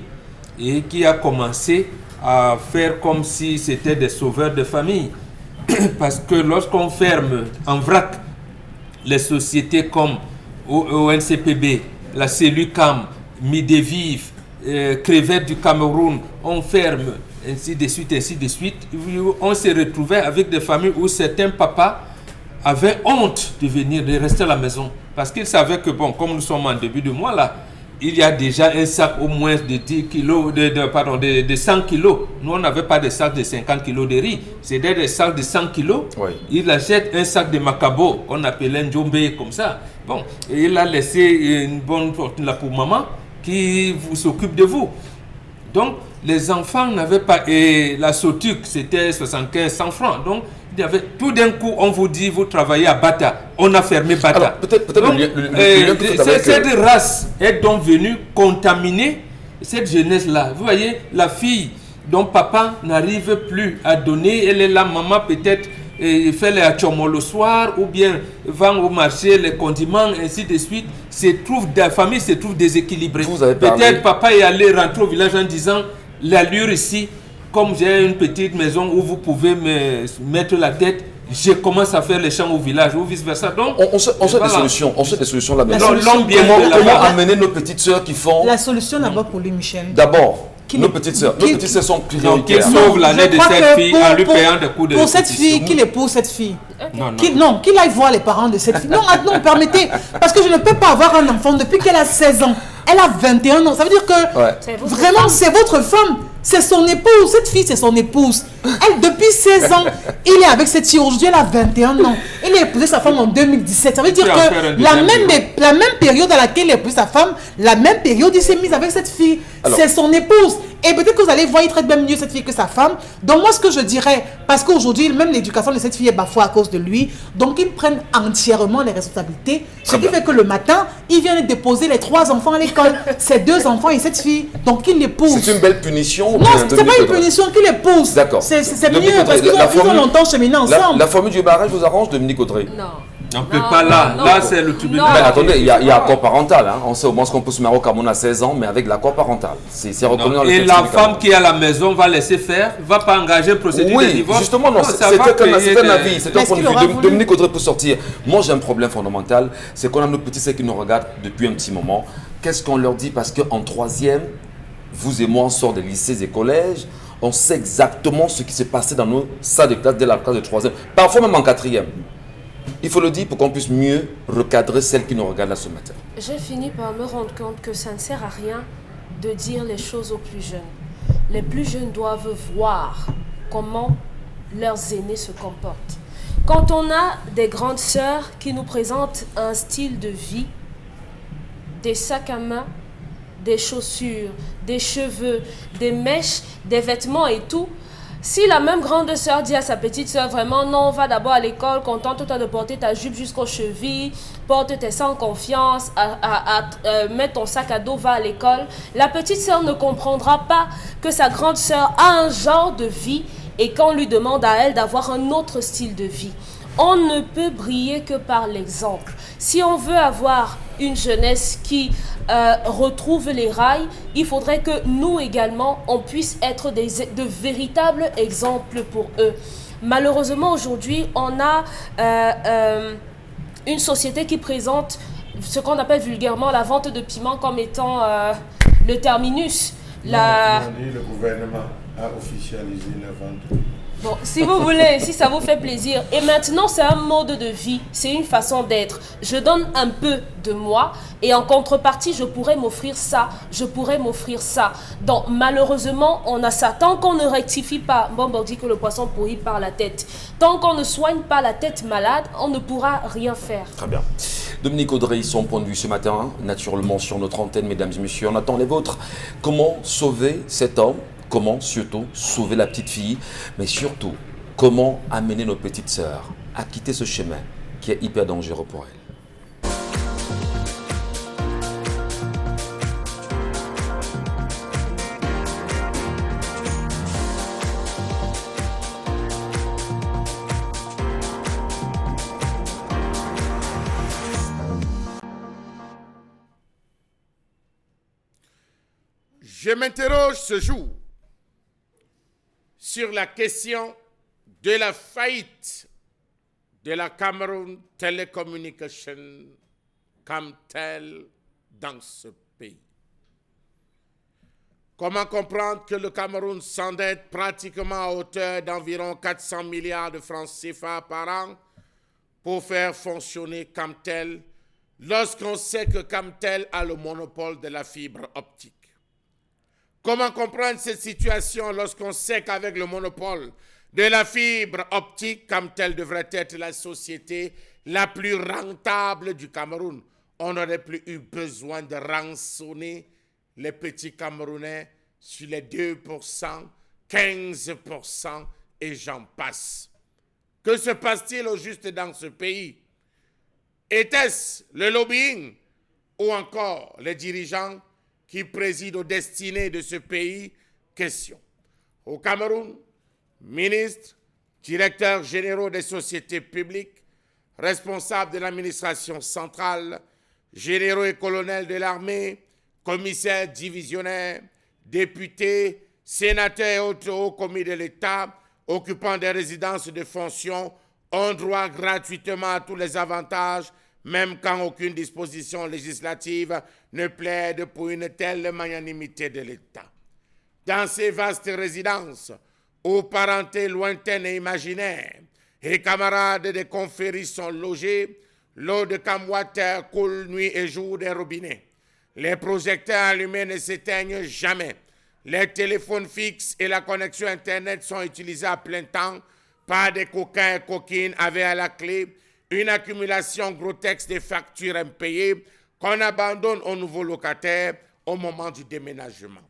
et qui a commencé à faire comme si c'était des sauveurs de famille. Parce que lorsqu'on ferme en vrac les sociétés comme ONCPB, la Cellucam, Midevif, Crevettes du Cameroun, on ferme, ainsi de suite, on s'est retrouvé avec des familles où certains papas avaient honte de rester à la maison. Parce qu'ils savaient que, bon, comme nous sommes en début de mois là, il y a déjà un sac au moins de 10 kilos, de 100 kilos. Nous, on n'avait pas de sac de 50 kilos de riz. C'était des sacs de 100 kilos. Oui. Il achète un sac de macabo, qu'on appelait un djombe, comme ça. Bon, et il a laissé une bonne fortune là pour maman, qui s'occupe de vous. Donc, les enfants n'avaient pas... Et la SOTUC, c'était 75-100 francs. Donc, il y avait, tout d'un coup, on vous dit, vous travaillez à Bata. On a fermé Bata. Alors, peut-être donc, cette que... race est donc venue contaminer cette jeunesse-là. Vous voyez, la fille dont papa n'arrive plus à donner, elle est là, maman peut-être fait les achomos le soir, ou bien vend au marché les condiments, ainsi de suite. La famille se trouve déséquilibrée. Peut-être papa est allé rentrer au village en disant, l'allure ici, comme j'ai une petite maison où vous pouvez me mettre la tête, je commence à faire les champs au village ou vice versa. Donc, on sait des solutions. On sait des solutions là. Comment amener nos petites sœurs qui font... La solution d'abord pour lui, Michel. D'abord, nos petites sœurs sont prioritaires. Qu'il sauve l'année de cette fille en lui payant des coups de pour cette fille, qu'il épouse cette fille. Non. Qu'il aille voir les parents de cette fille. Non, permettez. Parce que je ne peux pas avoir un enfant depuis qu'elle a 16 ans. Elle a 21 ans. Ça veut dire que vraiment, c'est votre femme. C'est son épouse. Cette fille, c'est son épouse. Elle, depuis 16 ans, il est avec cette fille. Aujourd'hui, elle a 21 ans. Il a épousé sa femme en 2017. Ça veut dire que la même période à laquelle il a épousé sa femme, la même période, il s'est mis avec cette fille. C'est son épouse. Et peut-être que vous allez voir, il traite même mieux cette fille que sa femme. Donc moi, ce que je dirais, parce qu'aujourd'hui, même l'éducation de cette fille est bafouée à cause de lui, donc ils prennent entièrement les responsabilités. Ce qui fait que le matin, il vient de déposer les 3 enfants à l'école. Ses 2 enfants et cette fille. Donc il l'épouse. C'est une belle punition. Non, c'est pas une punition, qu'il épouse. D'accord. C'est mieux parce qu'ils ont longtemps cheminé ensemble. La formule du barrage vous arrange, Dominique Audrey? Non. On ne peut pas là. Là, c'est le tribunal. Mais attendez, il y a accord parental. Hein. On sait au moins ce qu'on peut se marier au Cameroun à 16 ans, mais avec l'accord parental. C'est reconnu dans le texte. Et la femme qui est à la maison va laisser faire, va pas engager procédure de divorce. Justement, non, c'est un avis, c'est un point de vue. Dominique Audrey peut sortir. Moi, j'ai un problème fondamental, c'est qu'on a nos petits sœurs qui nous regardent depuis un petit moment. Qu'est-ce qu'on leur dit? Parce qu'en 3e, vous et moi, on sort des lycées et collèges, on sait exactement ce qui s'est passé dans nos salles de classe dès la classe de 3e, parfois même en 4e. Il faut le dire pour qu'on puisse mieux recadrer celles qui nous regardent là ce matin. J'ai fini par me rendre compte que ça ne sert à rien de dire les choses aux plus jeunes. Les plus jeunes doivent voir comment leurs aînés se comportent. Quand on a des grandes sœurs qui nous présentent un style de vie, des sacs à main, des chaussures, des cheveux, des mèches, des vêtements et tout, si la même grande sœur dit à sa petite sœur vraiment non, va d'abord à l'école, contente-toi de porter ta jupe jusqu'aux chevilles, porte tes sans confiance, mets ton sac à dos, va à l'école, la petite sœur ne comprendra pas que sa grande sœur a un genre de vie et qu'on lui demande à elle d'avoir un autre style de vie. On ne peut briller que par l'exemple. Si on veut avoir une jeunesse qui retrouve les rails, il faudrait que nous également, on puisse être de véritables exemples pour eux. Malheureusement, aujourd'hui, on a une société qui présente ce qu'on appelle vulgairement la vente de piment comme étant le terminus. Le gouvernement a officialisé la vente de piment. Bon, si vous voulez, si ça vous fait plaisir. Et maintenant, c'est un mode de vie, c'est une façon d'être. Je donne un peu de moi et en contrepartie, je pourrais m'offrir ça, je pourrais m'offrir ça. Donc, malheureusement, on a ça. Tant qu'on ne rectifie pas, on dit que le poisson pourrit par la tête. Tant qu'on ne soigne pas la tête malade, on ne pourra rien faire. Très bien. Dominique Audrey, son point de vue ce matin, naturellement sur notre antenne, mesdames et messieurs, on attend les vôtres. Comment sauver cet homme? Comment surtout sauver la petite fille? Mais surtout, comment amener nos petites sœurs à quitter ce chemin qui est hyper dangereux pour elles? Je m'interroge ce jour sur la question de la faillite de la Cameroon Telecommunication comme telle dans ce pays. Comment comprendre que le Cameroun s'endette pratiquement à hauteur d'environ 400 milliards de francs CFA par an pour faire fonctionner Camtel lorsqu'on sait que Camtel a le monopole de la fibre optique? Comment comprendre cette situation lorsqu'on sait qu'avec le monopole de la fibre optique, Camtel devrait être la société la plus rentable du Cameroun? On n'aurait plus eu besoin de rançonner les petits Camerounais sur les 2%, 15% et j'en passe. Que se passe-t-il au juste dans ce pays? Était-ce le lobbying ou encore les dirigeants qui préside aux destinées de ce pays? Question. Au Cameroun, ministres, directeurs généraux des sociétés publiques, responsables de l'administration centrale, généraux et colonels de l'armée, commissaires divisionnaires, députés, sénateurs et autres hauts commis de l'État, occupant des résidences de fonction, ont droit gratuitement à tous les avantages, même quand aucune disposition législative ne plaide pour une telle magnanimité de l'État. Dans ces vastes résidences, où parentés lointaines et imaginaires et camarades des confréries sont logés, l'eau de Camwater coule nuit et jour des robinets. Les projecteurs allumés ne s'éteignent jamais. Les téléphones fixes et la connexion Internet sont utilisés à plein temps par des coquins et coquines avec à la clé une accumulation grotesque des factures impayées qu'on abandonne aux nouveaux locataires au moment du déménagement.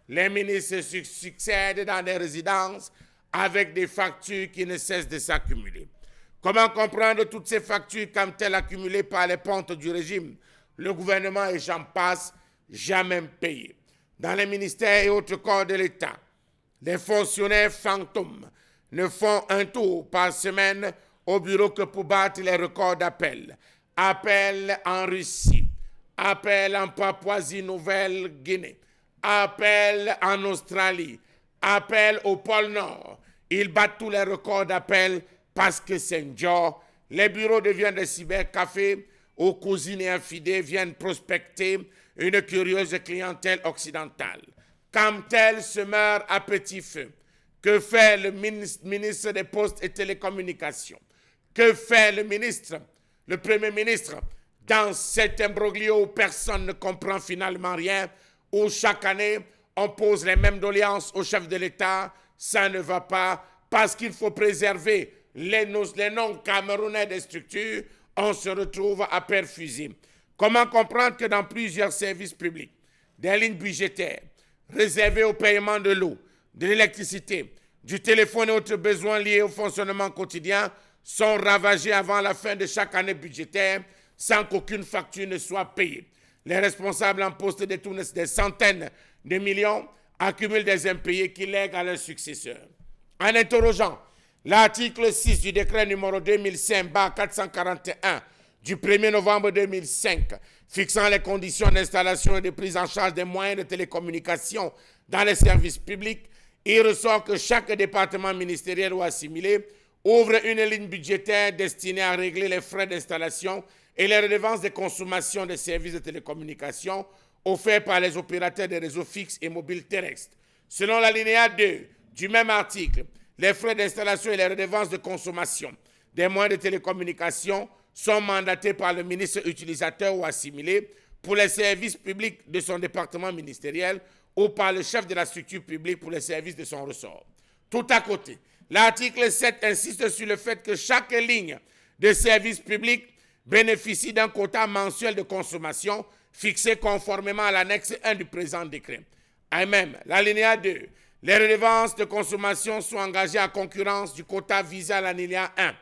Les ministres se succèdent dans des résidences avec des factures qui ne cessent de s'accumuler. Comment comprendre toutes ces factures comme telles accumulées par les pontes du régime? Le gouvernement et j'en passe, jamais payé. Dans les ministères et autres corps de l'État, les fonctionnaires fantômes ne font un tour par semaine au bureau que pour battre les records d'appel. Appel en Russie, appel en Papouasie-Nouvelle-Guinée, appel en Australie, appel au pôle Nord. Ils battent tous les records d'appel parce que c'est un job. Les bureaux deviennent des cybercafés où cousines et infidèles viennent prospecter une curieuse clientèle occidentale. Camtel se meurt à petit feu. Que fait le ministre des Postes et Télécommunications? Que fait le Premier ministre, dans cet imbroglio où personne ne comprend finalement rien, où chaque année, on pose les mêmes doléances au chef de l'État? Ça ne va pas parce qu'il faut préserver les noms camerounais des structures. On se retrouve à perfuser. Comment comprendre que dans plusieurs services publics, des lignes budgétaires réservées au paiement de l'eau, de l'électricité, du téléphone et autres besoins liés au fonctionnement quotidien sont ravagés avant la fin de chaque année budgétaire sans qu'aucune facture ne soit payée? Les responsables en poste détournent des centaines de millions, accumulent des impayés qui lèguent à leurs successeurs. En interrogeant l'article 6 du décret numéro 2005-441 du 1er novembre 2005, fixant les conditions d'installation et de prise en charge des moyens de télécommunication dans les services publics, il ressort que chaque département ministériel ou assimilé ouvre une ligne budgétaire destinée à régler les frais d'installation et les redevances de consommation des services de télécommunication offerts par les opérateurs des réseaux fixes et mobiles terrestres. Selon l'alinéa 2 du même article, les frais d'installation et les redevances de consommation des moyens de télécommunication sont mandatés par le ministre utilisateur ou assimilé pour les services publics de son département ministériel ou par le chef de la structure publique pour les services de son ressort. Tout à côté, l'article 7 insiste sur le fait que chaque ligne de service public bénéficie d'un quota mensuel de consommation fixé conformément à l'annexe 1 du présent décret. Et même, l'alinéa 2, les redevances de consommation sont engagées à concurrence du quota visé à l'alinéa 1,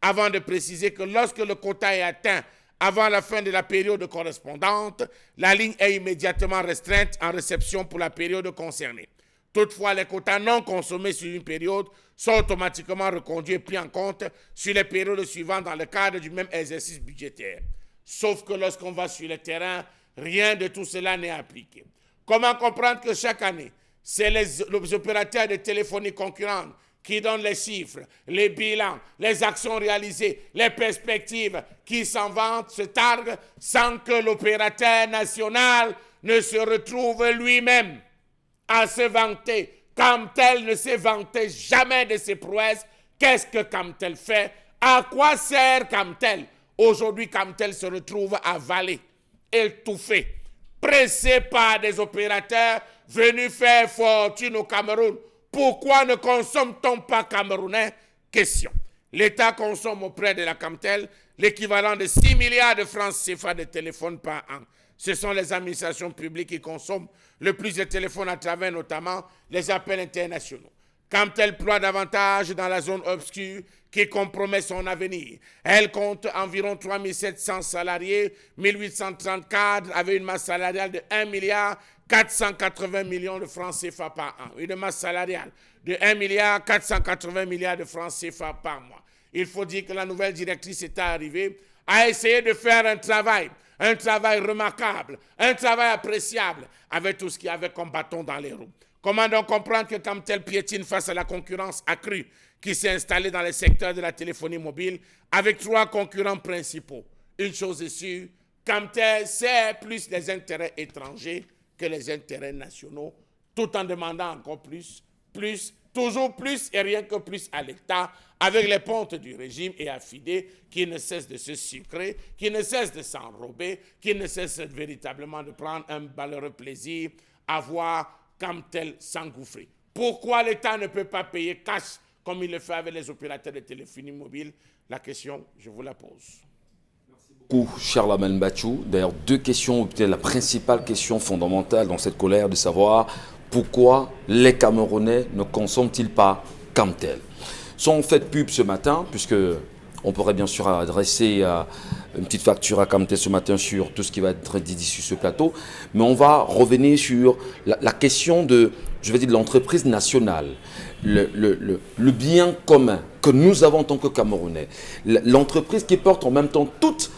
avant de préciser que lorsque le quota est atteint avant la fin de la période correspondante, la ligne est immédiatement restreinte en réception pour la période concernée. Toutefois, les quotas non consommés sur une période sont automatiquement reconduits et pris en compte sur les périodes suivantes dans le cadre du même exercice budgétaire. Sauf que lorsqu'on va sur le terrain, rien de tout cela n'est appliqué. Comment comprendre que chaque année, c'est les opérateurs de téléphonie concurrents qui donnent les chiffres, les bilans, les actions réalisées, les perspectives, qui s'en vantent, se targuent, sans que l'opérateur national ne se retrouve lui-même à se vanter. Camtel ne s'est vanté jamais de ses prouesses. Qu'est-ce que Camtel fait? À quoi sert Camtel? Aujourd'hui, Camtel se retrouve avalé, étouffé, pressé par des opérateurs venus faire fortune au Cameroun. Pourquoi ne consomme-t-on pas camerounais? Question. L'État consomme auprès de la Camtel l'équivalent de 6 milliards de francs CFA de téléphones par an. Ce sont les administrations publiques qui consomment le plus de téléphones à travers notamment les appels internationaux. Camtel ploie davantage dans la zone obscure qui compromet son avenir. Elle compte environ 3700 salariés, 1830 cadres avec une masse salariale de 1 milliard 480 millions de francs CFA par an. Une masse salariale de 1 milliard 480 milliards de francs CFA par mois. Il faut dire que la nouvelle directrice est arrivée à essayer de faire un travail remarquable, un travail appréciable avec tout ce qu'il y avait comme bâton dans les roues. Comment donc comprendre que Camtel piétine face à la concurrence accrue qui s'est installée dans le secteur de la téléphonie mobile avec 3 concurrents principaux? Une chose est sûre, Camtel sert plus les intérêts étrangers que les intérêts nationaux, tout en demandant encore plus, toujours plus et rien que plus à l'État, avec les pontes du régime et affidés qui ne cessent de se sucrer, qui ne cessent de s'enrober, qui ne cessent véritablement de prendre un malheureux plaisir à voir Camtel s'engouffrer. Pourquoi l'État ne peut pas payer cash comme il le fait avec les opérateurs de téléphonie mobile? La question, je vous la pose. Charles Amel Bachou, d'ailleurs 2 questions, peut-être la principale question fondamentale dans cette colère, de savoir pourquoi les Camerounais ne consomment-ils pas Camtel. Sont faites pub ce matin, puisque on pourrait bien sûr adresser une petite facture à Camtel ce matin sur tout ce qui va être dit sur ce plateau, mais on va revenir sur la question de, je vais dire, de l'entreprise nationale, le bien commun que nous avons en tant que Camerounais, l'entreprise qui porte en même temps tous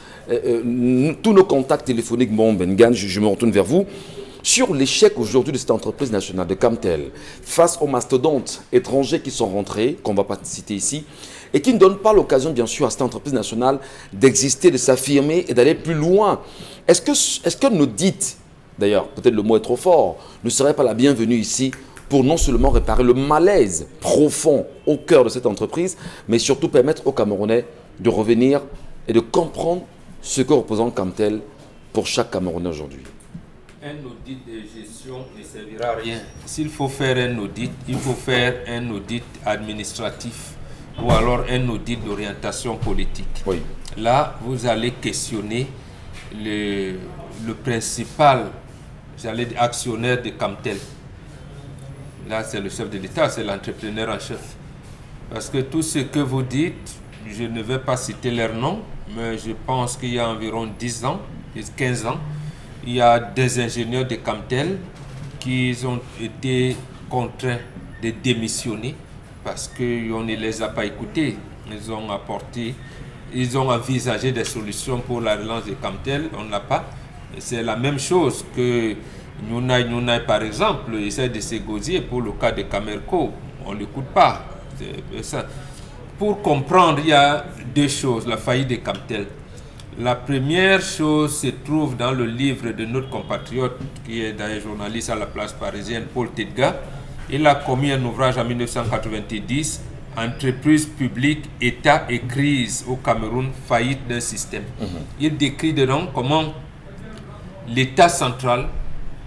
nos contacts téléphoniques. Bon, Bengan, je me retourne vers vous. Sur l'échec aujourd'hui de cette entreprise nationale de Camtel, face aux mastodontes étrangers qui sont rentrés, qu'on ne va pas citer ici, et qui ne donnent pas l'occasion, bien sûr, à cette entreprise nationale d'exister, de s'affirmer et d'aller plus loin. Est-ce que nos dites, d'ailleurs, peut-être le mot est trop fort, ne seraient pas la bienvenue ici pour non seulement réparer le malaise profond au cœur de cette entreprise, mais surtout permettre aux Camerounais de revenir et de comprendre ce que représente Camtel pour chaque Camerounais aujourd'hui? Un audit de gestion ne servira à rien. S'il faut faire un audit, il faut faire un audit administratif ou alors un audit d'orientation politique. Oui. Là, vous allez questionner le principal, actionnaire de Camtel. Là, c'est le chef de l'État, c'est l'entrepreneur en chef. Parce que tout ce que vous dites, je ne vais pas citer leur nom, mais je pense qu'il y a environ 10 ans, 15 ans, il y a des ingénieurs de Camtel qui ont été contraints de démissionner parce qu'on ne les a pas écoutés. Ils ont envisagé des solutions pour la relance de Camtel, on n'a pas. C'est la même chose que Nounai, par exemple, essaie de se gosier pour le cas de Camerco. On ne l'écoute pas. Ça. Pour comprendre, il y a 2 choses, la faillite de Camtel. La première chose se trouve dans le livre de notre compatriote, qui est d'ailleurs journaliste à la Place parisienne, Paul Tedga, Il a commis un ouvrage en 1990, Entreprise publique, État et crise au Cameroun, faillite d'un système. Il décrit dedans comment l'État central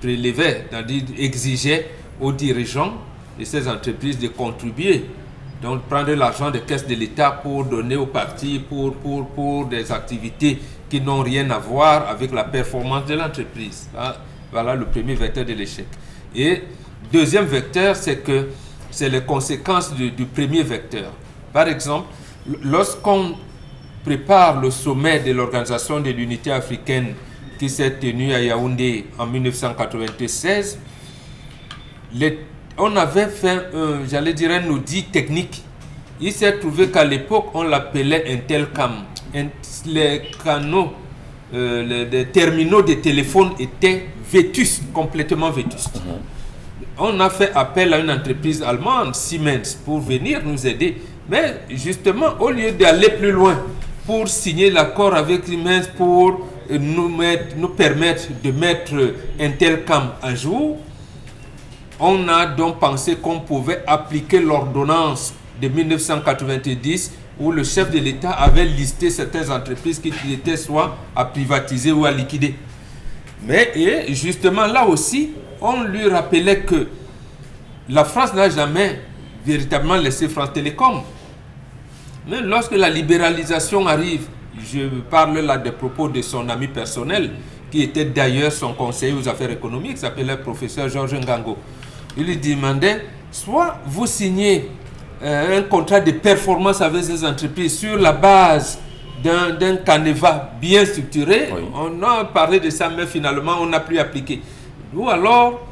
prélevait, c'est-à-dire exigeait aux dirigeants de ces entreprises de contribuer, donc prendre l'argent des caisses de l'État pour donner aux partis pour des activités qui n'ont rien à voir avec la performance de l'entreprise. Voilà le premier vecteur de l'échec. Et deuxième vecteur, c'est les conséquences du premier vecteur. Par exemple, lorsqu'on prépare le sommet de l'Organisation de l'Unité africaine qui s'est tenu à Yaoundé en 1996, on avait fait, un audit technique. Il s'est trouvé qu'à l'époque, on l'appelait Intelcam. Les canaux, les terminaux de téléphone étaient vétustes, complètement vétustes. On a fait appel à une entreprise allemande, Siemens, pour venir nous aider. Mais justement, au lieu d'aller plus loin pour signer l'accord avec Siemens pour nous permettre de mettre Intelcam à jour, on a donc pensé qu'on pouvait appliquer l'ordonnance de 1990 où le chef de l'État avait listé certaines entreprises qui étaient soit à privatiser ou à liquider. Mais et justement là aussi, on lui rappelait que la France n'a jamais véritablement laissé France Télécom. Mais lorsque la libéralisation arrive, je parle là des propos de son ami personnel, qui était d'ailleurs son conseiller aux affaires économiques, s'appelait le professeur Georges Ngango. Il lui demandait, soit vous signez un contrat de performance avec ces entreprises sur la base d'un canevas bien structuré. Oui. On a parlé de ça, mais finalement, on n'a plus appliqué. Ou alors,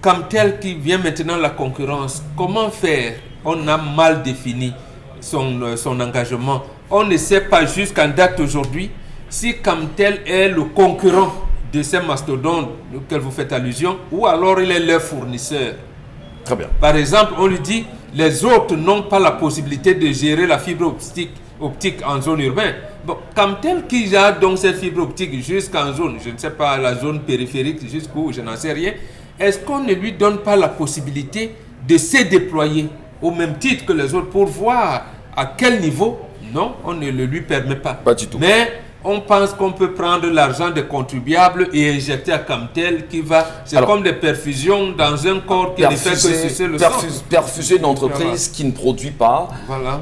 comme tel qui vient maintenant la concurrence, comment faire? On a mal défini son engagement. On ne sait pas jusqu'en date aujourd'hui si comme tel est le concurrent de ces mastodontes auxquels vous faites allusion, ou alors il est leur fournisseur. Très bien. Par exemple, on lui dit, les autres n'ont pas la possibilité de gérer la fibre optique en zone urbaine. Bon, comme tel qui a donc cette fibre optique jusqu'en zone, je ne sais pas, la zone périphérique jusqu'où, je n'en sais rien, est-ce qu'on ne lui donne pas la possibilité de se déployer au même titre que les autres pour voir à quel niveau? Non, on ne le lui permet pas. Pas du tout. Mais on pense qu'on peut prendre l'argent des contribuables et injecter à Camtel qui va... C'est comme des perfusions dans un corps qui ne fait que sucer le sang. Perfuser une entreprise qui ne produit pas,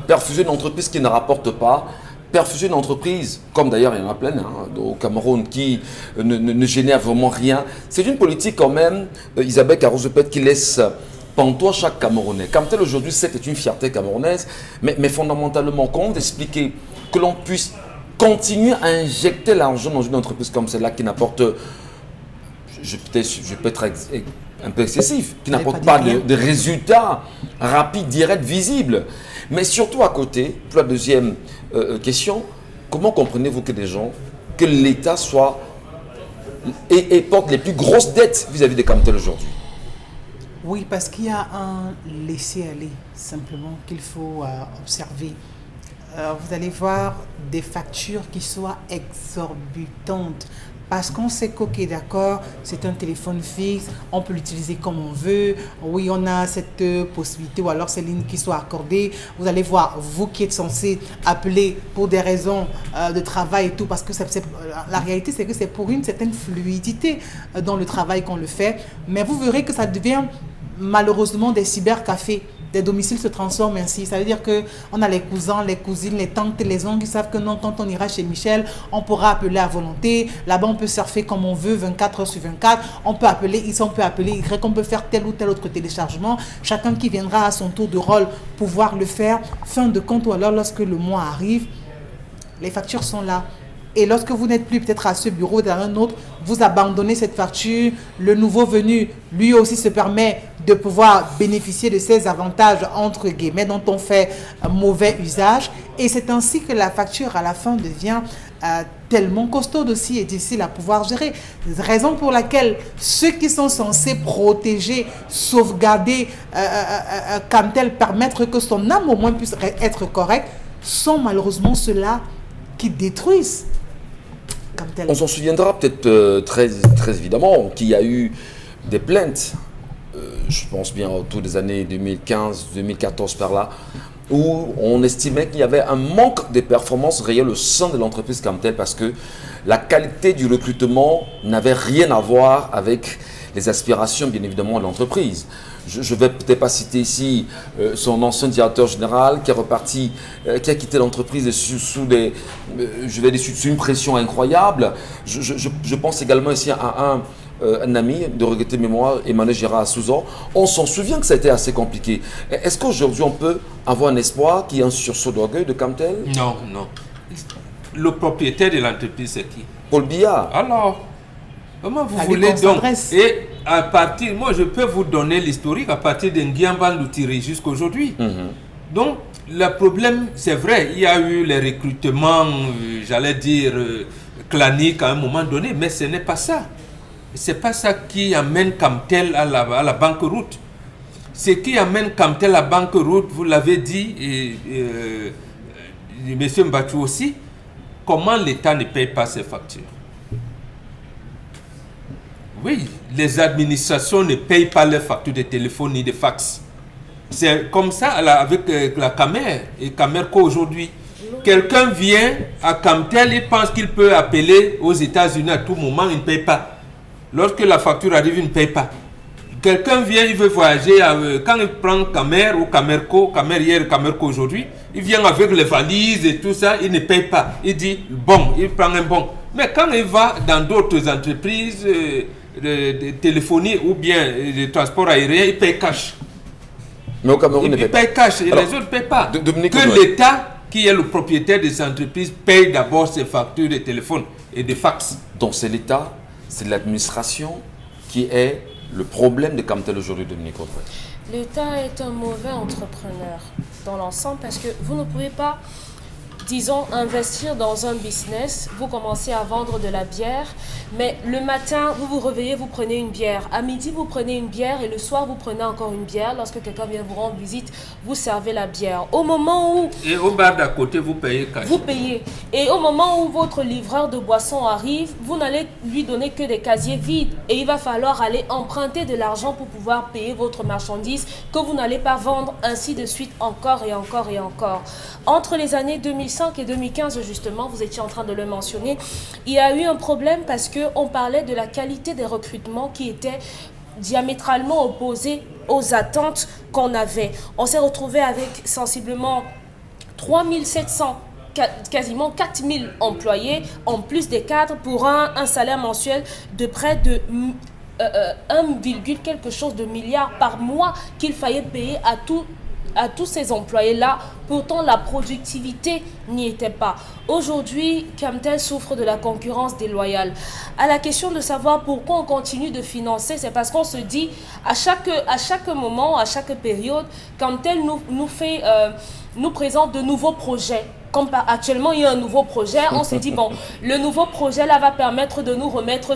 perfuser une entreprise qui ne rapporte pas, perfuser une entreprise, comme d'ailleurs il y en a plein au Cameroun, qui ne génère vraiment rien. C'est une politique quand même, Isabelle Carozepet, qui laisse pantois chaque Camerounais. Camtel aujourd'hui, c'est une fierté camerounaise, mais fondamentalement, comment expliquer que l'on puisse continuer à injecter l'argent dans une entreprise comme celle-là qui n'apporte, je peux être un peu excessif, qui n'apporte pas de résultats rapides, directs, visibles. Mais surtout à côté, pour la deuxième question, comment comprenez-vous que des gens, que l'État soit et porte les plus grosses dettes vis-à-vis des Camtel aujourd'hui? Oui, parce qu'il y a un laisser-aller simplement qu'il faut observer. Vous allez voir des factures qui soient exorbitantes. Parce qu'on sait qu'ok, d'accord, c'est un téléphone fixe, on peut l'utiliser comme on veut. Oui, on a cette possibilité, ou alors ces lignes qui soient accordées. Vous allez voir, vous qui êtes censé appeler pour des raisons de travail et tout, parce que la réalité, c'est que c'est pour une certaine fluidité dans le travail qu'on le fait. Mais vous verrez que ça devient malheureusement des cybercafés. Des domiciles se transforment ainsi. Ça veut dire qu'on a les cousins, les cousines, les tantes, les oncles qui savent que non, quand on ira chez Michel, on pourra appeler à volonté. Là-bas, on peut surfer comme on veut, 24 heures sur 24. On peut appeler X, on peut appeler Y, on peut faire tel ou tel autre téléchargement. Chacun qui viendra à son tour de rôle pouvoir le faire. Fin de compte, ou alors lorsque le mois arrive, les factures sont là. Et lorsque vous n'êtes plus peut-être à ce bureau, dans un autre, vous abandonnez cette facture. Le nouveau venu, lui aussi, se permet de pouvoir bénéficier de ces avantages, entre guillemets, dont on fait mauvais usage. Et c'est ainsi que la facture, à la fin, devient tellement costaude aussi et difficile à pouvoir gérer. Raison pour laquelle ceux qui sont censés protéger, sauvegarder, comme tel, permettre que son âme au moins puisse être correcte, sont malheureusement ceux-là qui détruisent. On s'en souviendra peut-être très évidemment qu'il y a eu des plaintes je pense bien autour des années 2015-2014 par là, où on estimait qu'il y avait un manque de performance réelle au sein de l'entreprise Camtel parce que la qualité du recrutement n'avait rien à voir avec les aspirations, bien évidemment, de l'entreprise. Je ne vais peut-être pas citer ici son ancien directeur général qui est reparti, qui a quitté l'entreprise sous une pression incroyable. Je pense également ici à un ami de regretter mémoire, Emmanuel Gérard Souzan. On s'en souvient que ça a été assez compliqué. Est-ce qu'aujourd'hui on peut avoir un espoir qu'il y ait un sursaut d'orgueil de Camtel? Non. Le propriétaire de l'entreprise, c'est qui? Paul Biya. Alors, comment vous voulez donc? Et à partir, moi je peux vous donner l'historique à partir de Nguiamba Loutiri jusqu'aujourd'hui. Donc, le problème, c'est vrai, il y a eu les recrutements, j'allais dire, claniques à un moment donné, mais ce n'est pas ça. Ce n'est pas ça qui amène Camtel à la banqueroute. Ce qui amène Camtel à la banqueroute, vous l'avez dit, et M. Mbachou aussi, comment l'État ne paye pas ses factures. Oui, les administrations ne payent pas leurs factures de téléphone ni de fax. C'est comme ça avec la Camer et Camerco aujourd'hui. Quelqu'un vient à Camtel, il pense qu'il peut appeler aux États-Unis à tout moment, il ne paye pas. Lorsque la facture arrive, il ne paye pas. Quelqu'un vient, il veut voyager, quand il prend Camer ou Camerco, Camer hier, Camerco aujourd'hui, il vient avec les valises et tout ça, il ne paye pas. Il dit bon, il prend un bon. Mais quand il va dans d'autres entreprises de téléphonie ou bien de transport aérien, il paye cash. Mais au Cameroun, il paye cash et alors, les autres ne payent pas. Que l'État, qui est le propriétaire des entreprises, paye d'abord ses factures de téléphone et de fax. Donc c'est l'État, c'est l'administration qui est le problème de Camtel aujourd'hui, Dominique Audrey. L'État est un mauvais entrepreneur dans l'ensemble parce que vous ne pouvez pas, disons, investir dans un business, vous commencez à vendre de la bière, mais le matin, vous vous réveillez, vous prenez une bière. À midi, vous prenez une bière et le soir, vous prenez encore une bière. Lorsque quelqu'un vient vous rendre visite, vous servez la bière. Au moment où... Et au bar d'à côté, vous payez cash. Vous payez. Et au moment où votre livreur de boissons arrive, vous n'allez lui donner que des casiers vides. Et il va falloir aller emprunter de l'argent pour pouvoir payer votre marchandise que vous n'allez pas vendre, ainsi de suite, encore et encore et encore. Entre les années 2005 et 2015, justement, vous étiez en train de le mentionner, il y a eu un problème parce qu'on parlait de la qualité des recrutements qui était diamétralement opposée aux attentes qu'on avait. On s'est retrouvé avec sensiblement 3700, quasiment 4000 employés, en plus des cadres, pour un salaire mensuel de près de 1, quelque chose de milliard par mois qu'il fallait payer à tous ces employés-là. Pourtant, la productivité n'y était pas. Aujourd'hui, Camtel souffre de la concurrence déloyale. À la question de savoir pourquoi on continue de financer, c'est parce qu'on se dit, à chaque moment, à chaque période, Camtel nous présente de nouveaux projets. Comme actuellement, il y a un nouveau projet, on s'est dit, bon, le nouveau projet là va permettre de nous remettre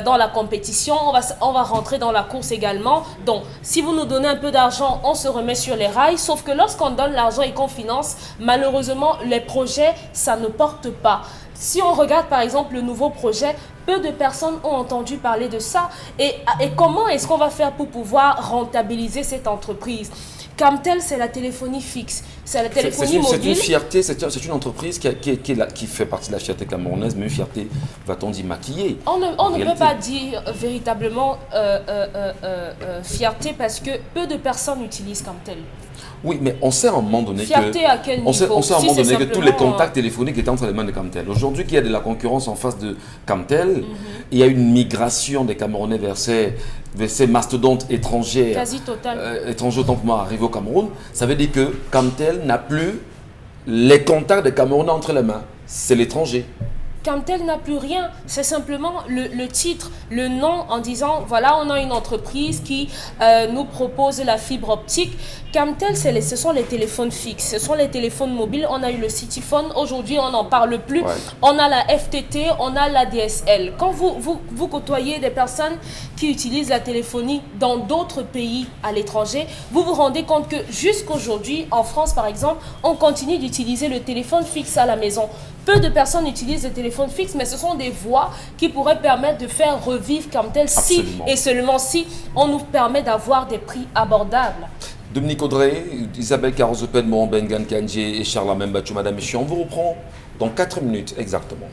dans la compétition, on va rentrer dans la course également. Donc, si vous nous donnez un peu d'argent, on se remet sur les rails. Sauf que lorsqu'on donne l'argent et qu'on finance, malheureusement, les projets, ça ne porte pas. Si on regarde par exemple le nouveau projet, peu de personnes ont entendu parler de ça. Et comment est-ce qu'on va faire pour pouvoir rentabiliser cette entreprise ? Camtel, c'est la téléphonie fixe, c'est la téléphonie mobile. C'est une fierté, c'est une entreprise qui fait partie de la fierté camerounaise, mais une fierté, va-t-on dire, maquillée. On ne peut pas dire véritablement fierté parce que peu de personnes utilisent Camtel. Oui, mais on sait à un moment donné fierté à quel niveau? On sait à un moment donné que tous les contacts téléphoniques étaient entre les mains de Camtel. Aujourd'hui, qu'il y a de la concurrence en face de Camtel, il y a une migration des Camerounais vers ces mastodontes étrangers. Quasi total. Étrangers autant pour moi arrivés au Cameroun. Ça veut dire que Camtel n'a plus les contacts des Camerounais entre les mains. C'est l'étranger. Camtel n'a plus rien, c'est simplement le titre, le nom en disant voilà, on a une entreprise qui nous propose la fibre optique. Camtel, ce sont les téléphones fixes, ce sont les téléphones mobiles. On a eu le Cityphone, aujourd'hui on n'en parle plus. Ouais. On a la FTT, on a la DSL. Quand vous côtoyez des personnes qui utilisent la téléphonie dans d'autres pays à l'étranger, vous vous rendez compte que jusqu'aujourd'hui, en France par exemple, on continue d'utiliser le téléphone fixe à la maison. Peu de personnes utilisent le téléphone fixe, mais ce sont des voies qui pourraient permettre de faire revivre Camtel si Absolument. et seulement si on nous permet d'avoir des prix abordables. Dominique Audrey, Isabelle Carozo-Penmont, Bengan Kandji et Charles Membachou, Madame Michon, on vous reprend dans 4 minutes exactement.